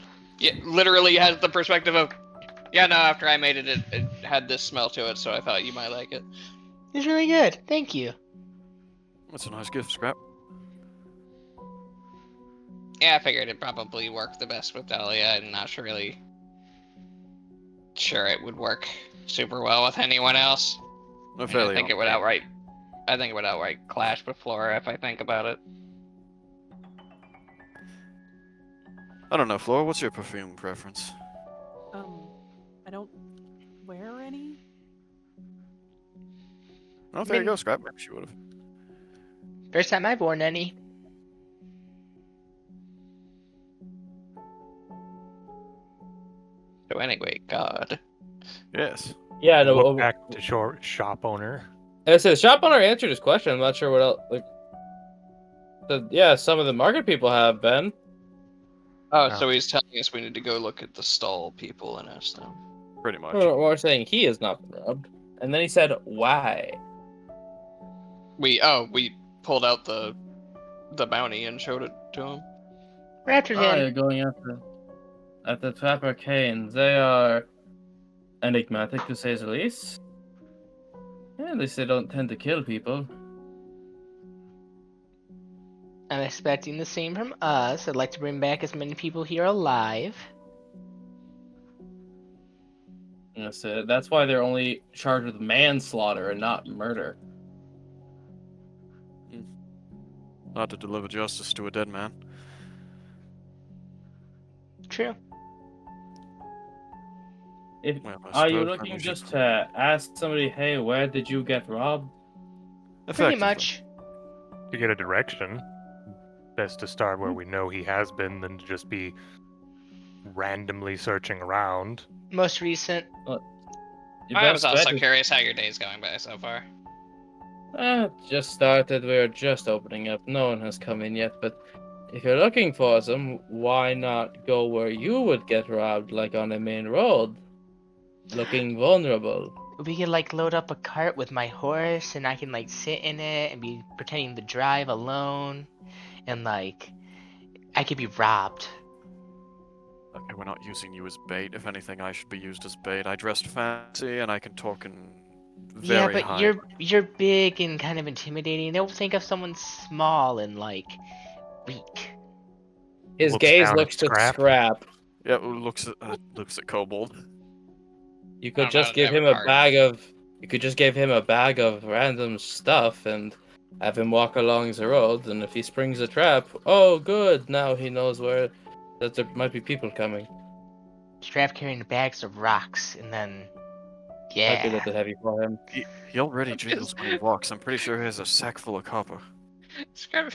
literally has the perspective of, yeah, no, after I made it, it had this smell to it, so I thought you might like it. It's really good. Thank you. That's a nice gift, Scrap. Yeah, I figured it probably worked the best with Dahlia. I'm not really sure it would work super well with anyone else. No, I fairly think it would on- outright. I think it would outright clash with Flora if I think about it. I don't know, Flora. What's your perfume preference? I don't wear any. Oh, there you Maybe- go, Scrap. Maybe she would have. First time I've worn any. So anyway, God. Yes. Yeah, no. Look back to shop owner. I said, shop owner answered his question. I'm not sure what else. Yeah, some of the market people have been. Oh, Oh. so he's telling us we need to go look at the stall people and ask them. Pretty much. Or saying he has not been robbed. And then he said, why? We pulled out the bounty and showed it to him. Raptors Oh, in. you're going at the Trapper Canes. They are enigmatic, to say the least. Yeah, at least they don't tend to kill people. I'm expecting the same from us. I'd like to bring back as many people here alive. Yes, that's why they're only charged with manslaughter and not murder. Not to deliver justice to a dead man. True. If, Well, I are you suppose looking maybe she- just to ask somebody, hey, where did you get robbed? Pretty Effectively. much. To get a direction, best to start where we know he has been than to just be randomly searching around. Most recent. Your I was best also bet is- curious how your day's going by so far. Just started. We're just opening up. No one has come in yet, but if you're looking for them, why not go where you would get robbed, like on a main road? Looking vulnerable. We could like load up a cart with my horse and I can like sit in it and be pretending to drive alone and like I could be robbed. Okay, we're not using you as bait. If anything, I should be used as bait. I dressed fancy and I can talk in Yeah, very but high. you're big and kind of intimidating. They'll think of someone small and like weak. His Looks gaze down at looks to Scrap. Scrap. Yeah, looks at Kobold. You I could don't know just how to give drive him a a cart. bag of. You could just give him a bag of random stuff and have him walk along the road. And if he springs a trap, oh, good! Now he knows that there might be people coming. Strap carrying bags of rocks, and then Might be a yeah. little heavy for him. He already jiggles when he walks. I'm pretty sure he has a sack full of copper. Scrap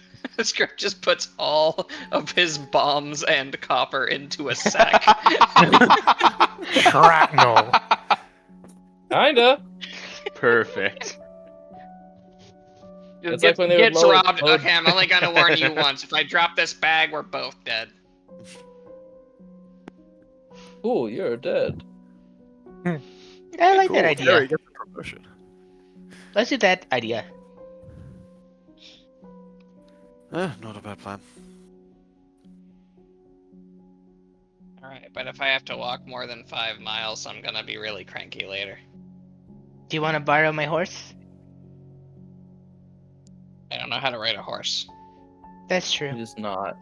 just puts all of his bombs and copper into a sack. Shrapnel. Kinda. Perfect. It's like when they would Gets load- robbed. load- Okay, I'm only gonna warn you once. If I drop this bag, we're both dead. Ooh, you're dead. I like that idea. Harry, get the promotion. Let's do that idea. Not a bad plan. Alright, but if I have to walk more than 5 miles, I'm gonna be really cranky later. Do you want to borrow my horse? I don't know how to ride a horse. That's true. He's not.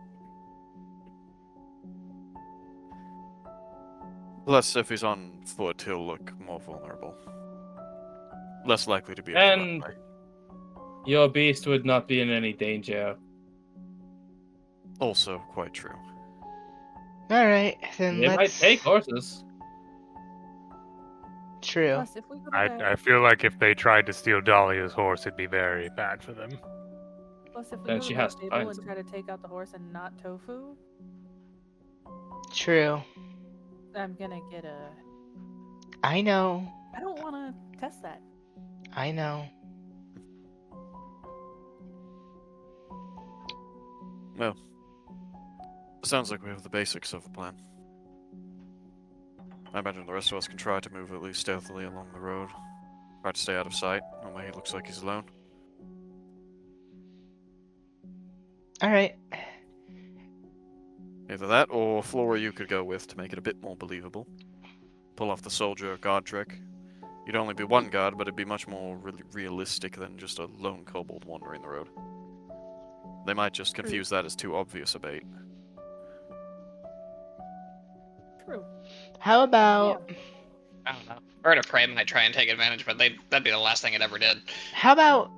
Plus, if he's on foot, he'll look more vulnerable. Less likely to be able And- to run away. Your beast would not be in any danger. Also quite true. All right, then They might let's. take horses. True. Plus, if we go to the, I feel like if they tried to steal Dahlia's horse, it'd be very bad for them. plus if we then go she to the has to stable find and some. try to take out the horse and not Tofu, True. I'm gonna get a. I know. I don't want to test that. I know. Well, sounds like we have the basics of a plan. I imagine the rest of us can try to move at least stealthily along the road. Try to stay out of sight. That way he looks like he's alone. All right. Either that, or Flora you could go with to make it a bit more believable. Pull off the soldier guard trick. You'd only be one guard, but it'd be much more realistic than just a lone kobold wandering the road. They might just confuse that as too obvious a bait. True. How about I don't know. Bird of Prey might try and take advantage, but that'd be the last thing it ever did. how about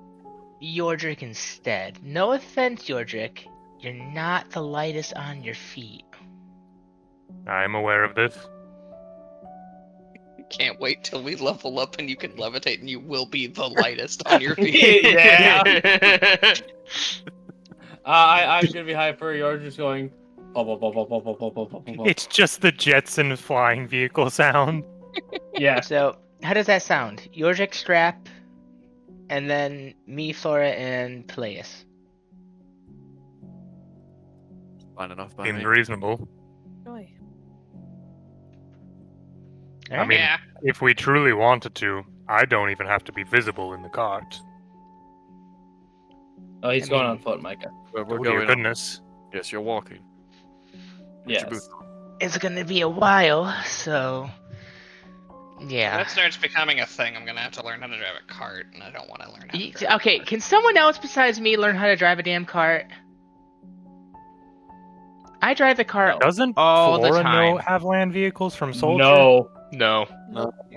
Yordrick instead? No offense, Yordrick. You're not the lightest on your feet. I'm aware of this. Can't wait till we level up and you can levitate and you will be the lightest on your feet. Yeah. I'm gonna be hyper. You're just going. It's just the Jetson flying vehicle sound. Yeah. So, how does that sound? Yordrick, Strap, and then me, Flora, and Peleus. Fine enough by Seems me. reasonable. Joy. I mean, Yeah. if we truly wanted to, I don't even have to be visible in the cart. Oh, he's I going mean- on foot, Micah. We're Oh, dear going. goodness. Yes, you're walking. Put your Yes. boots on. It's gonna be a while, so If yeah. that starts becoming a thing, I'm gonna have to learn how to drive a cart, and I don't want to learn how to Y- drive Okay, a cart. can someone else besides me learn how to drive a damn cart? I drive the cart Doesn't all the Flora time. have land vehicles from Soldier? No. No.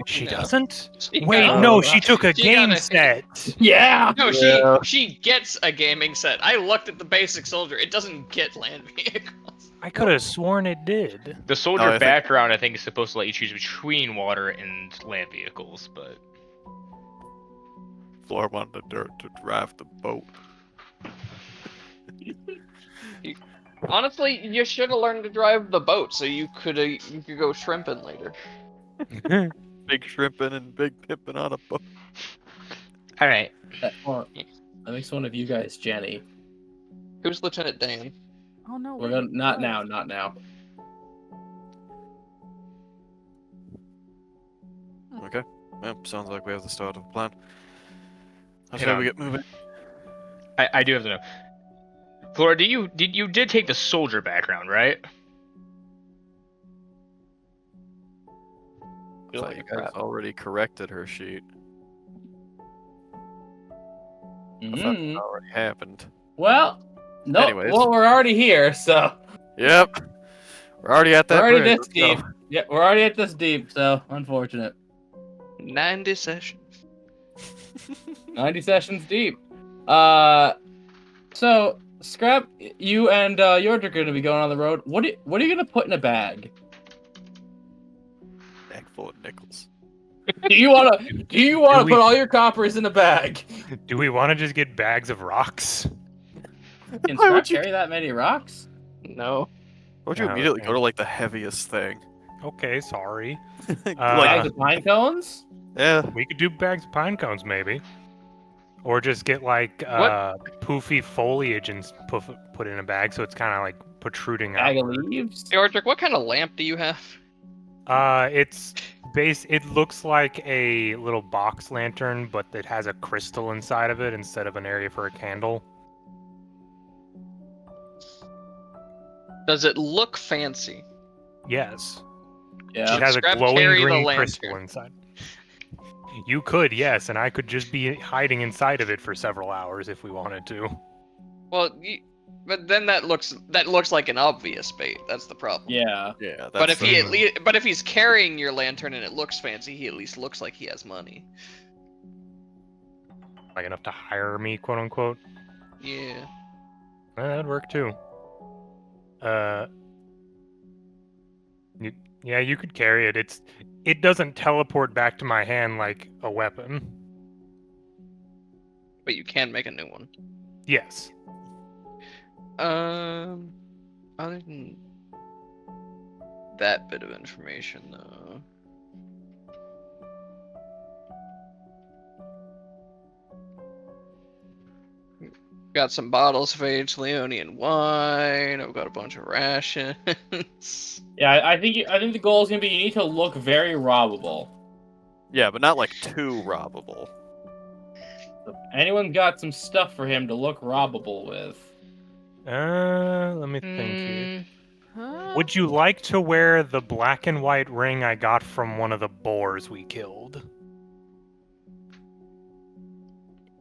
She No. doesn't? She Wait, got- no, she took a She game got a- set. Yeah. No, Yeah. she gets a gaming set. I looked at the basic soldier. It doesn't get land vehicles. I could have sworn it did. The soldier I think- background, I think, is supposed to let you choose between water and land vehicles, but Flora wanted the dirt to drive the boat. Honestly, you should have learned to drive the boat so you could go shrimping later. Big shrimping and big pimping on a boat. All right. That makes one of you guys Jenny. Who's Lieutenant Dan? Oh no. We're wait, gonna not what? now, not now. Okay. Well, sounds like we have the start of a plan. That's Hang how on. we get moving. I do have to know. Flora, you did take the soldier background, right? I thought you guys already corrected her sheet. I thought Mhm. it already happened. Well, no. Anyways. Well, we're already here, so Yep. We're already at we're that already bridge. this Let's go. deep. Yeah, we're already at this deep. So unfortunate. 90 sessions. 90 sessions deep. So Scrap, you and Yordr are going to be going on the road. What are you going to put in a bag? Bag full of nickels. Do you want to Do we- put all your coppers in a bag? Do we want to just get bags of rocks? Can Why Scrap would you? carry that many rocks? No. Why would you Oh, immediately okay. go to like the heaviest thing? Okay, sorry. Like, Bags of pine cones? yeah. We could do bags of pine cones, maybe. Or just get like What? poofy foliage and put in a bag so it's kind of like protruding Bag of outward. leaves? Georgic, what kind of lamp do you have? It looks like a little box lantern, but it has a crystal inside of it instead of an area for a candle. Does it look fancy? Yes. Yeah. It has a Scrap glowing carry the green lantern. crystal inside. You could, yes, and I could just be hiding inside of it for several hours if we wanted to. Well, but then that looks like an obvious bait. That's the problem. Yeah. Yeah. That's But if he the- but if he's carrying your lantern and it looks fancy, he at least looks like he has money. Like enough to hire me, quote unquote. Yeah. That'd work too. Yeah, you could carry it. It doesn't teleport back to my hand like a weapon. But you can make a new one. Yes. Other than that bit of information, though. Got some bottles of aged Leonian wine. I've got a bunch of rations. Yeah, I think the goal is gonna be you need to look very robbable. Yeah, but not like too robbable. If anyone's got some stuff for him to look robbable with. Let me think here. Huh? Would you like to wear the black and white ring I got from one of the boars we killed?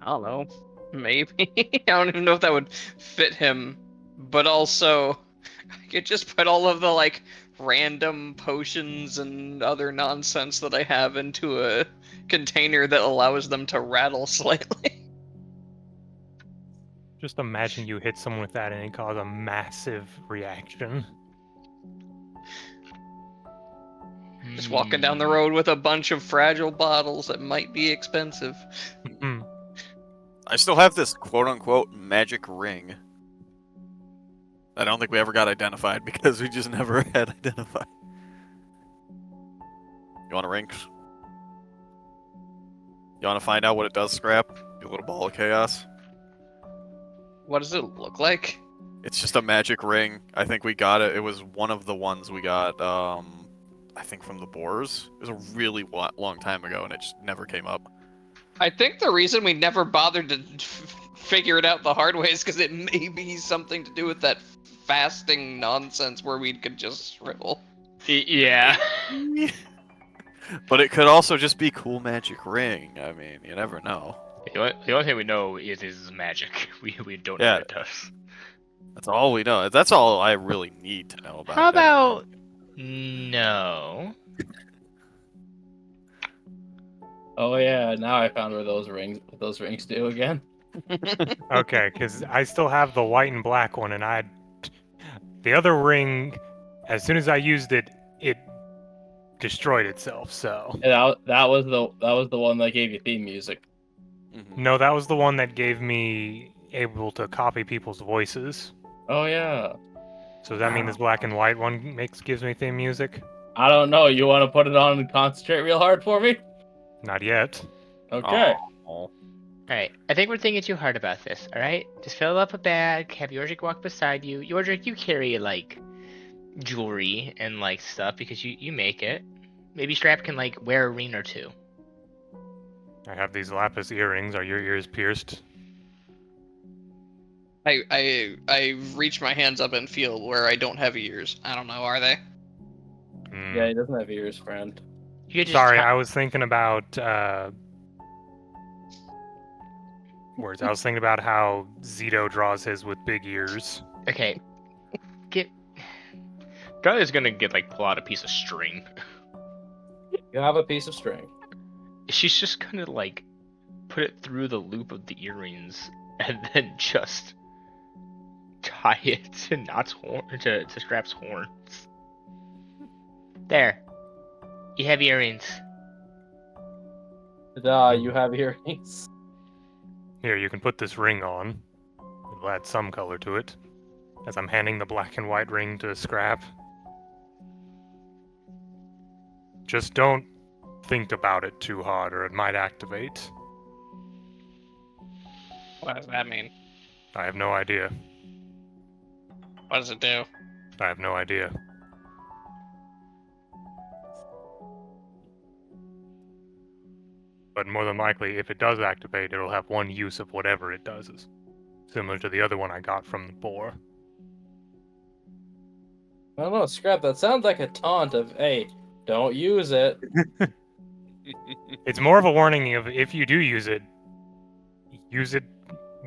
I don't know. Maybe. I don't even know if that would fit him. But also, I could just put all of the, like, random potions and other nonsense that I have into a container that allows them to rattle slightly. Just imagine you hit someone with that and it cause a massive reaction. Just walking down the road with a bunch of fragile bottles that might be expensive. I still have this quote-unquote magic ring. I don't think we ever got identified because we just never had identified. You want a ring? You want to find out what it does, Scrap? You little ball of chaos. What does it look like? It's just a magic ring. I think we got it. It was one of the ones we got, I think from the boars. It was a really long time ago, and it just never came up. I think the reason we never bothered to figure it out the hard way is because it may be something to do with that fasting nonsense where we could just shrivel. Yeah. But it could also just be cool magic ring. I mean, you never know. The only thing we know is magic. We don't know Yeah. what it does. That's all we know. That's all I really need to know about How it. about no? Oh yeah, now I found where those rings do again. Okay, because I still have the white and black one, and the other ring, as soon as I used it, it destroyed itself. So And that was the one that gave you theme music. Mhm. no, that was the one that gave me able to copy people's voices. Oh yeah. So does that mean this black and white one gives me theme music? I don't know. You want to put it on and concentrate real hard for me? Not yet. Okay. Aw. Alright, I think we're thinking too hard about this, alright? Just fill up a bag, have Yordrik walk beside you. Yordrik, you carry, like, jewelry and, like, stuff because you make it. Maybe Scrap can, like, wear a ring or two. I have these lapis earrings. Are your ears pierced? I reach my hands up and feel where I don't have ears. I don't know, are they? Hmm. Yeah, he doesn't have ears, friend. You could just Sorry, tie- I was thinking about Words. I was thinking about how Zito draws his with big ears. Okay, Dahlia's gonna pull out a piece of string. You have a piece of string. She's just gonna put it through the loop of the earrings and then just tie it to to Scrap's horns. there. You have earrings. You have earrings. Here, you can put this ring on. It'll add some color to it. As I'm handing the black and white ring to Scrap. Just don't think about it too hard or it might activate. What does that mean? I have no idea. What does it do? I have no idea. But more than likely, if it does activate, it'll have one use of whatever it does. Similar to the other one I got from the boar. I don't know, Scrap, that sounds like a taunt of, hey, don't use it. It's more of a warning of if you do use it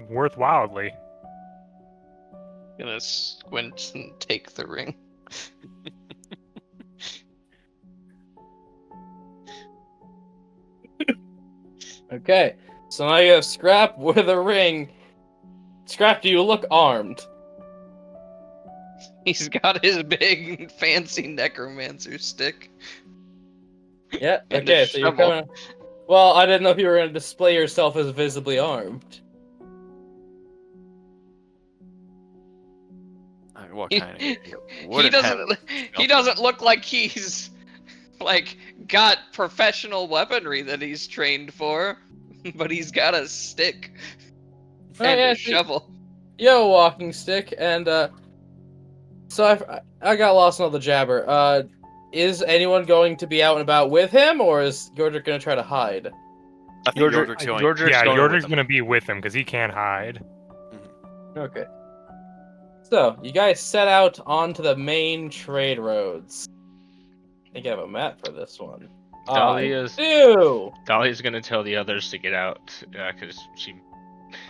worthwhilely. Gonna squint and take the ring. Okay, so now you have Scrap with a ring. Scrap, do you look armed? He's got his big fancy necromancer stick. Yeah, And okay, a so you're shovel. coming. Well, I didn't know if you were going to display yourself as visibly armed. I mean, what He- kind of idiot He wouldn't have doesn't. He doesn't look like he's got professional weaponry that he's trained for, but he's got a stick Oh, and yeah, a see- shovel. You have a walking stick, and so I got lost in all the jabber. Is anyone going to be out and about with him, or is Gordrick going to try to hide? I think Yordrick's going. Yordrick's gonna be with him because he can't hide. Okay. So, you guys set out onto the main trade roads. I think I have a map for this one. Dahlia's Ew! gonna tell the others to get out because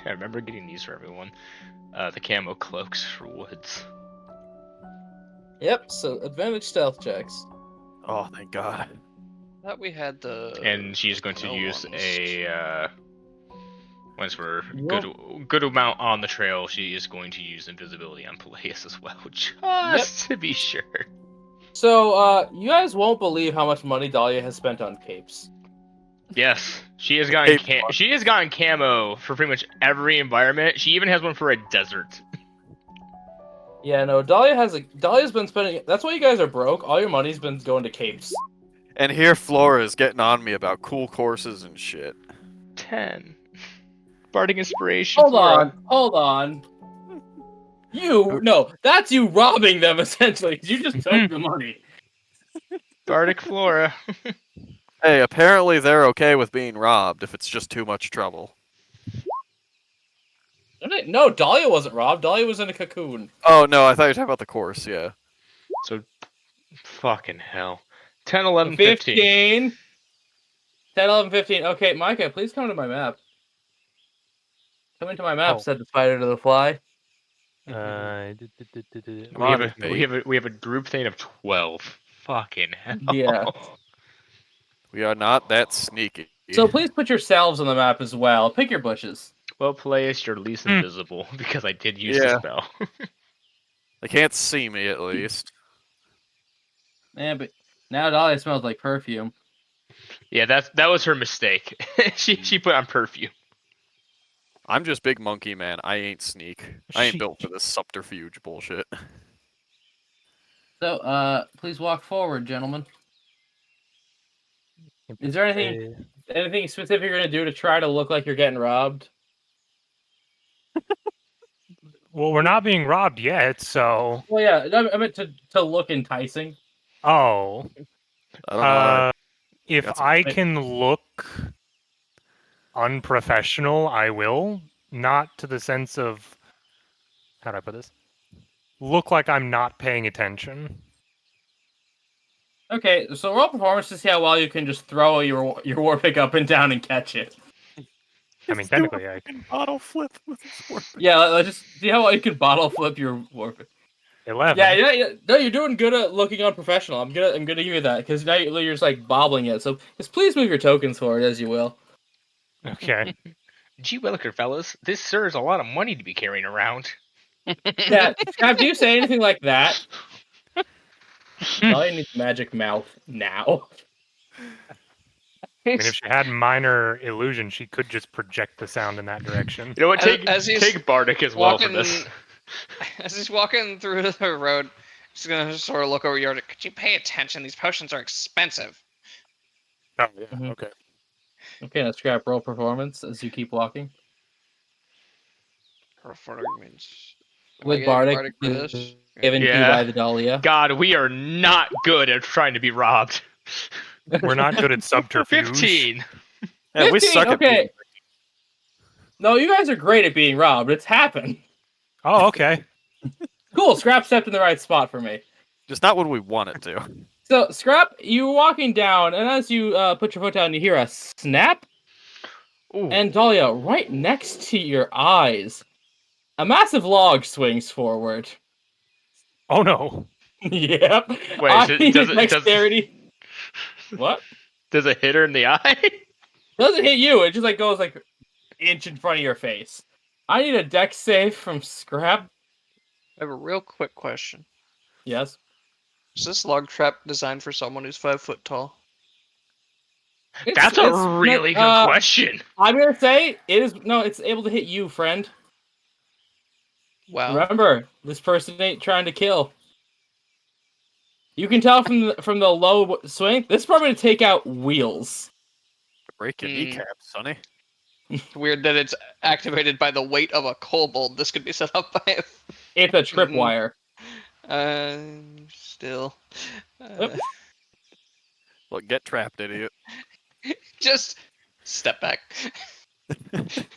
I remember getting these for everyone. The camo cloaks for woods. Yep, so advantage stealth checks. Oh, thank God. I thought we had the. And she's going to no use ones. once we're Yep. good amount on the trail, she is going to use invisibility on Peleus as well, just to be sure. So, you guys won't believe how much money Dahlia has spent on capes. Yes, she has gotten Hey, she has gotten camo for pretty much every environment. She even has one for a desert. Yeah, no, Dahlia's been spending. That's why you guys are broke. All your money's been going to capes. And here Flora is getting on me about cool courses and shit. 10. Bardic inspiration. Hold Flora. on. No, that's you robbing them essentially. 'Cause you just took the money. Bardic Flora. Hey, apparently they're okay with being robbed if it's just too much trouble. No, Dahlia wasn't robbed. Dahlia was in a cocoon. Oh, no, I thought you were talking about the course, yeah. So, fucking hell. 10, 11, 15. 10, 11, 15. Okay, Micah, please come to my map. Come into my map, Oh. said the spider to the fly. We on, have a group thing of 12. Fucking hell. Yeah. We are not that sneaky. So please put yourselves on the map as well. Pick your bushes. Well, Peleus, you're least invisible because I did use the Yeah. spell. They can't see me, at least. Yeah, but now Dahlia smells like perfume. Yeah, that was her mistake. she put on perfume. I'm just big monkey, man. I ain't sneak. I ain't built for this subterfuge bullshit. So, please walk forward, gentlemen. Is there anything specific you're gonna do to try to look like you're getting robbed? Well, we're not being robbed yet, so. Well, yeah, I meant to look enticing. Oh. I don't know. If That's I can look unprofessional, I will. Not to the sense of. How do I put this? Look like I'm not paying attention. Okay, so roll performance to see how well you can just throw your war pick up and down and catch it. I mean, technically, I Bottle flip with his warp. Yeah, let's just see how you can bottle flip your warp. 11. Yeah. No, you're doing good at looking unprofessional. I'm gonna give you that because now you're just like bobbling it. So just please move your tokens forward as you will. Okay. Gee williker, fellas, this sure is a lot of money to be carrying around. Yeah, Scrap, do you say anything like that? Dahlia needs magic mouth now. I mean, if she had minor illusion, she could just project the sound in that direction. You know what? As he's Take Bardic as well for walking- this. As he's walking through the road, he's gonna just sort of look over Yordik. Could you pay attention? These potions are expensive. Oh yeah. Mhm. Okay. Okay, now Scrap, roll performance as you keep walking. Performance. Am I With getting Bardic, for this? given to you Yeah. by the Dahlia. God, we are not good at trying to be robbed. We're not good at subterfuge. 15. Yeah, we 15, suck at okay. being- No, you guys are great at being robbed. It's happened. Oh, okay. Cool, Scrap stepped in the right spot for me. just not when we want it to. So, Scrap, you were walking down, and as you put your foot down, you hear a snap. Ooh. And Dahlia, right next to your eyes, a massive log swings forward. Oh no. Yep. Wait, I does need it- dexterity. What? Does it hit her in the eye? Doesn't hit you. It just like goes like inch in front of your face. I need a dex save from Scrap. I have a real quick question. Yes. Is this log trap designed for someone who's 5 foot tall? That's a really good question. I'm gonna say it is. No, it's able to hit you, friend. Wow. Remember, this person ain't trying to kill. You can tell from the low swing. This is probably to take out wheels. Break your Hmm. kneecaps, Sonny. Weird that it's activated by the weight of a kobold. This could be set up by It's a tripwire. still. Yep. Look, get trapped, idiot. Just step back.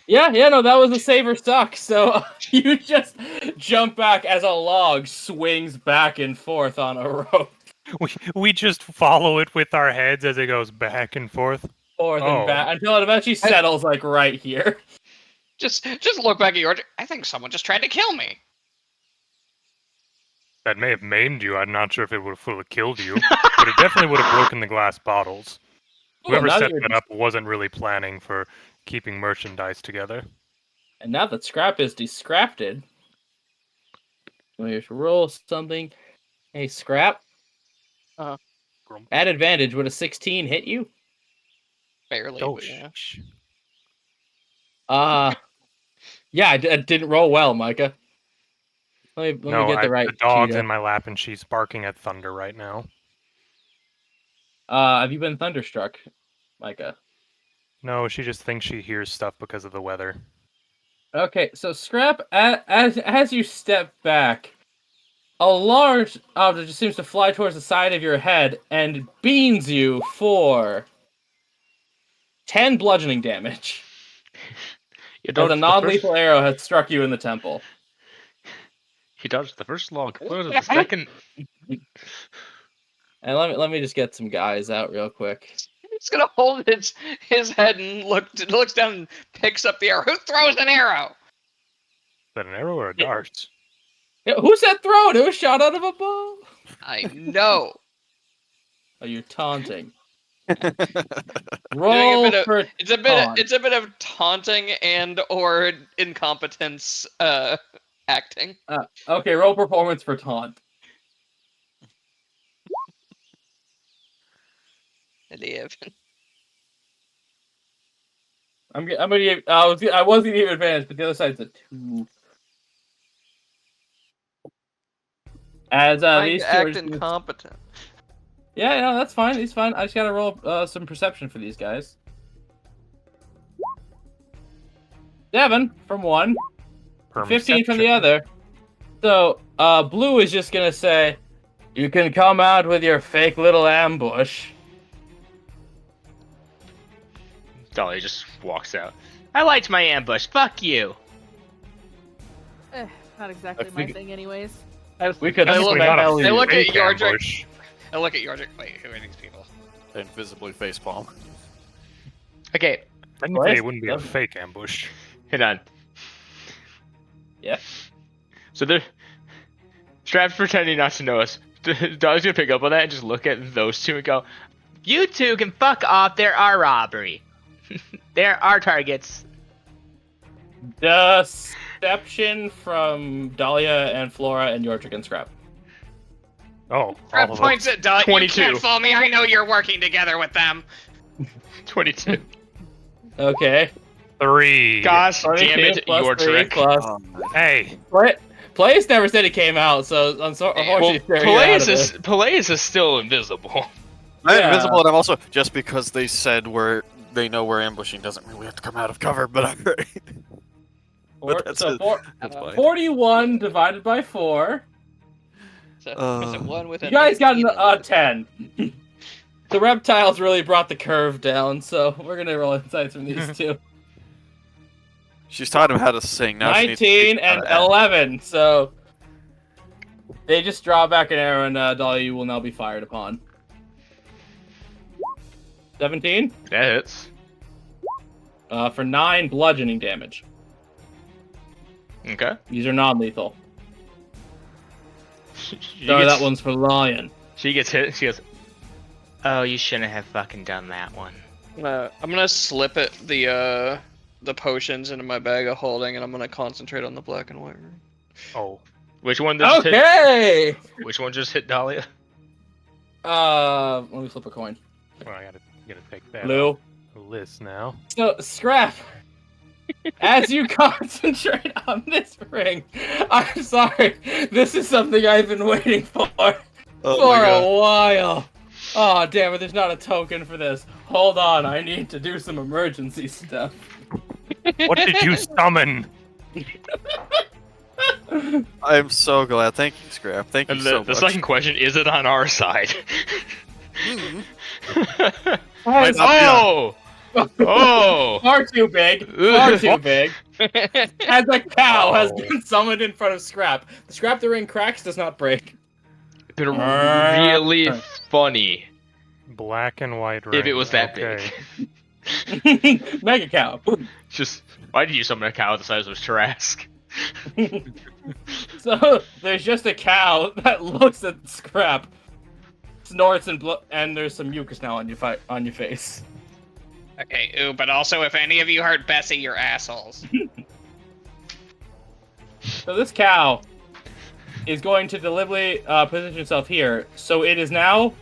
Yeah, no, that was a save or suck. So you just jump back as a log swings back and forth on a rope. We just follow it with our heads as it goes back and forth. Forth and Oh. back until it eventually settles like right here. Just look back at your. I think someone just tried to kill me. That may have maimed you. I'm not sure if it would have fully killed you, but it definitely would have broken the glass bottles. Whoever now set that that up wasn't really planning for keeping merchandise together. And now that Scrap is descrafted, we have to roll something. Hey, Scrap. At advantage, would a 16 hit you? Barely. Oh, but yeah. Yeah, I didn't roll well, Micah. Let me get the right. The dog's cheetah. in my lap and she's barking at thunder right now. Have you been thunderstruck, Micah? No, she just thinks she hears stuff because of the weather. Okay, so Scrap, as you step back, a large object just seems to fly towards the side of your head and beans you for 10 bludgeoning damage. You As dodged a the non-lethal arrow has struck you in the temple. He dodged the first log, closed the second. And let me just get some guys out real quick. It's gonna hold his head and looks down and picks up the arrow. Who throws an arrow? Is that an arrow or a dart? Yeah, who said throw it? It was shot out of a bow. I know. Oh, you're taunting. Doing Roll a bit for of, taunt. it's a bit of taunting and or incompetence acting. Okay, roll performance for taunt. 11. I'm gonna give, I was gonna give you advantage, but the other side's a 2. As I these two are act just gonna- incompetent. Yeah, no, that's fine. He's fine. I just gotta roll some perception for these guys. 7 from one, 15 from the other. So, Blue is just gonna say, "You can come out with your fake little ambush." Dolly just walks out. I liked my ambush. Fuck you. Not exactly my thing, anyways. We could I look, smell I you. look at Fake Yordrick. ambush. I look at Yordrick. Wait, who are these people? Invisibly facepalm. Okay, Technically, it wouldn't be a fake ambush. Hang on. Yeah. So they're Strap's pretending not to know us. Dog's gonna pick up on that and just look at those two and go, "You two can fuck off. They're our robbery. They're our targets." Deception from Dahlia and Flora and Yordrick and Scrap. Oh, Scrap all of points at Dot. You 22. can't fool me. I know you're working together with them. 22. Okay. 3. Gosh 22 damn it, plus your 3 trick. plus- Hey, Players never said he came out, so unfortunately, Peleus is still invisible. I'm Yeah. invisible, and I'm also just because they said they know we're ambushing doesn't mean we have to come out of cover. But I'm right. But that's it. That's fine. 41 divided by 4. So, is it one with You a guys got 19? a 10. The reptiles really brought the curve down, so we're gonna roll insights from these two. She's taught him how to sing. Now she needs to 19 teach him how and to act. 11, so they just draw back an arrow, and Dahlia, you will now be fired upon. 17 That hits. for 9 bludgeoning damage. Okay. These are non-lethal. She Sorry, gets- that one's for Lion. She gets hit. She goes, "Oh, you shouldn't have fucking done that one." I'm gonna slip it the potions into my bag of holding, and I'm gonna concentrate on the black and white room. oh, Which one just hit? Okay. Which one just hit Dahlia? Let me flip a coin. well, I gotta take that Blue. off the list now. So, Scrap, as you concentrate on this ring, I'm sorry, this is something I've been waiting for Oh for my god. a while. Oh, damn it, there's not a token for this. Hold on, I need to do some emergency stuff. What did you summon? I'm so glad. Thank you, Scrap. Thank you And so the much. second question, is it on our side? Mhm. Might not be Oh! Oh! Far too big. Far too big. As a cow has been summoned in front of Scrap. The Scrap the ring cracks, does not break. Been really funny Black and white ring. if it was that okay. big. Mega cow. Just, why did you summon a cow the size of Tarask? So there's just a cow that looks at Scrap, snorts and there's some mucus now on your face. Okay, ooh, but also if any of you hurt Bessie, you're assholes. So this cow is going to deliberately position itself here, so it is now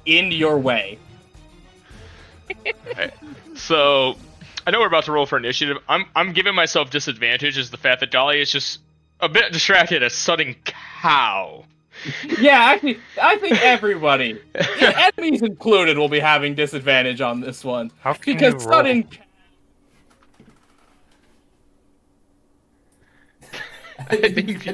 in your way. Right. So, I know we're about to roll for initiative. I'm giving myself disadvantage as the fact that Dolly is just a bit distracted at sudden cow. Yeah, actually, I think everybody, enemies included, will be having disadvantage on this one. How can Because you roll? sudden... I think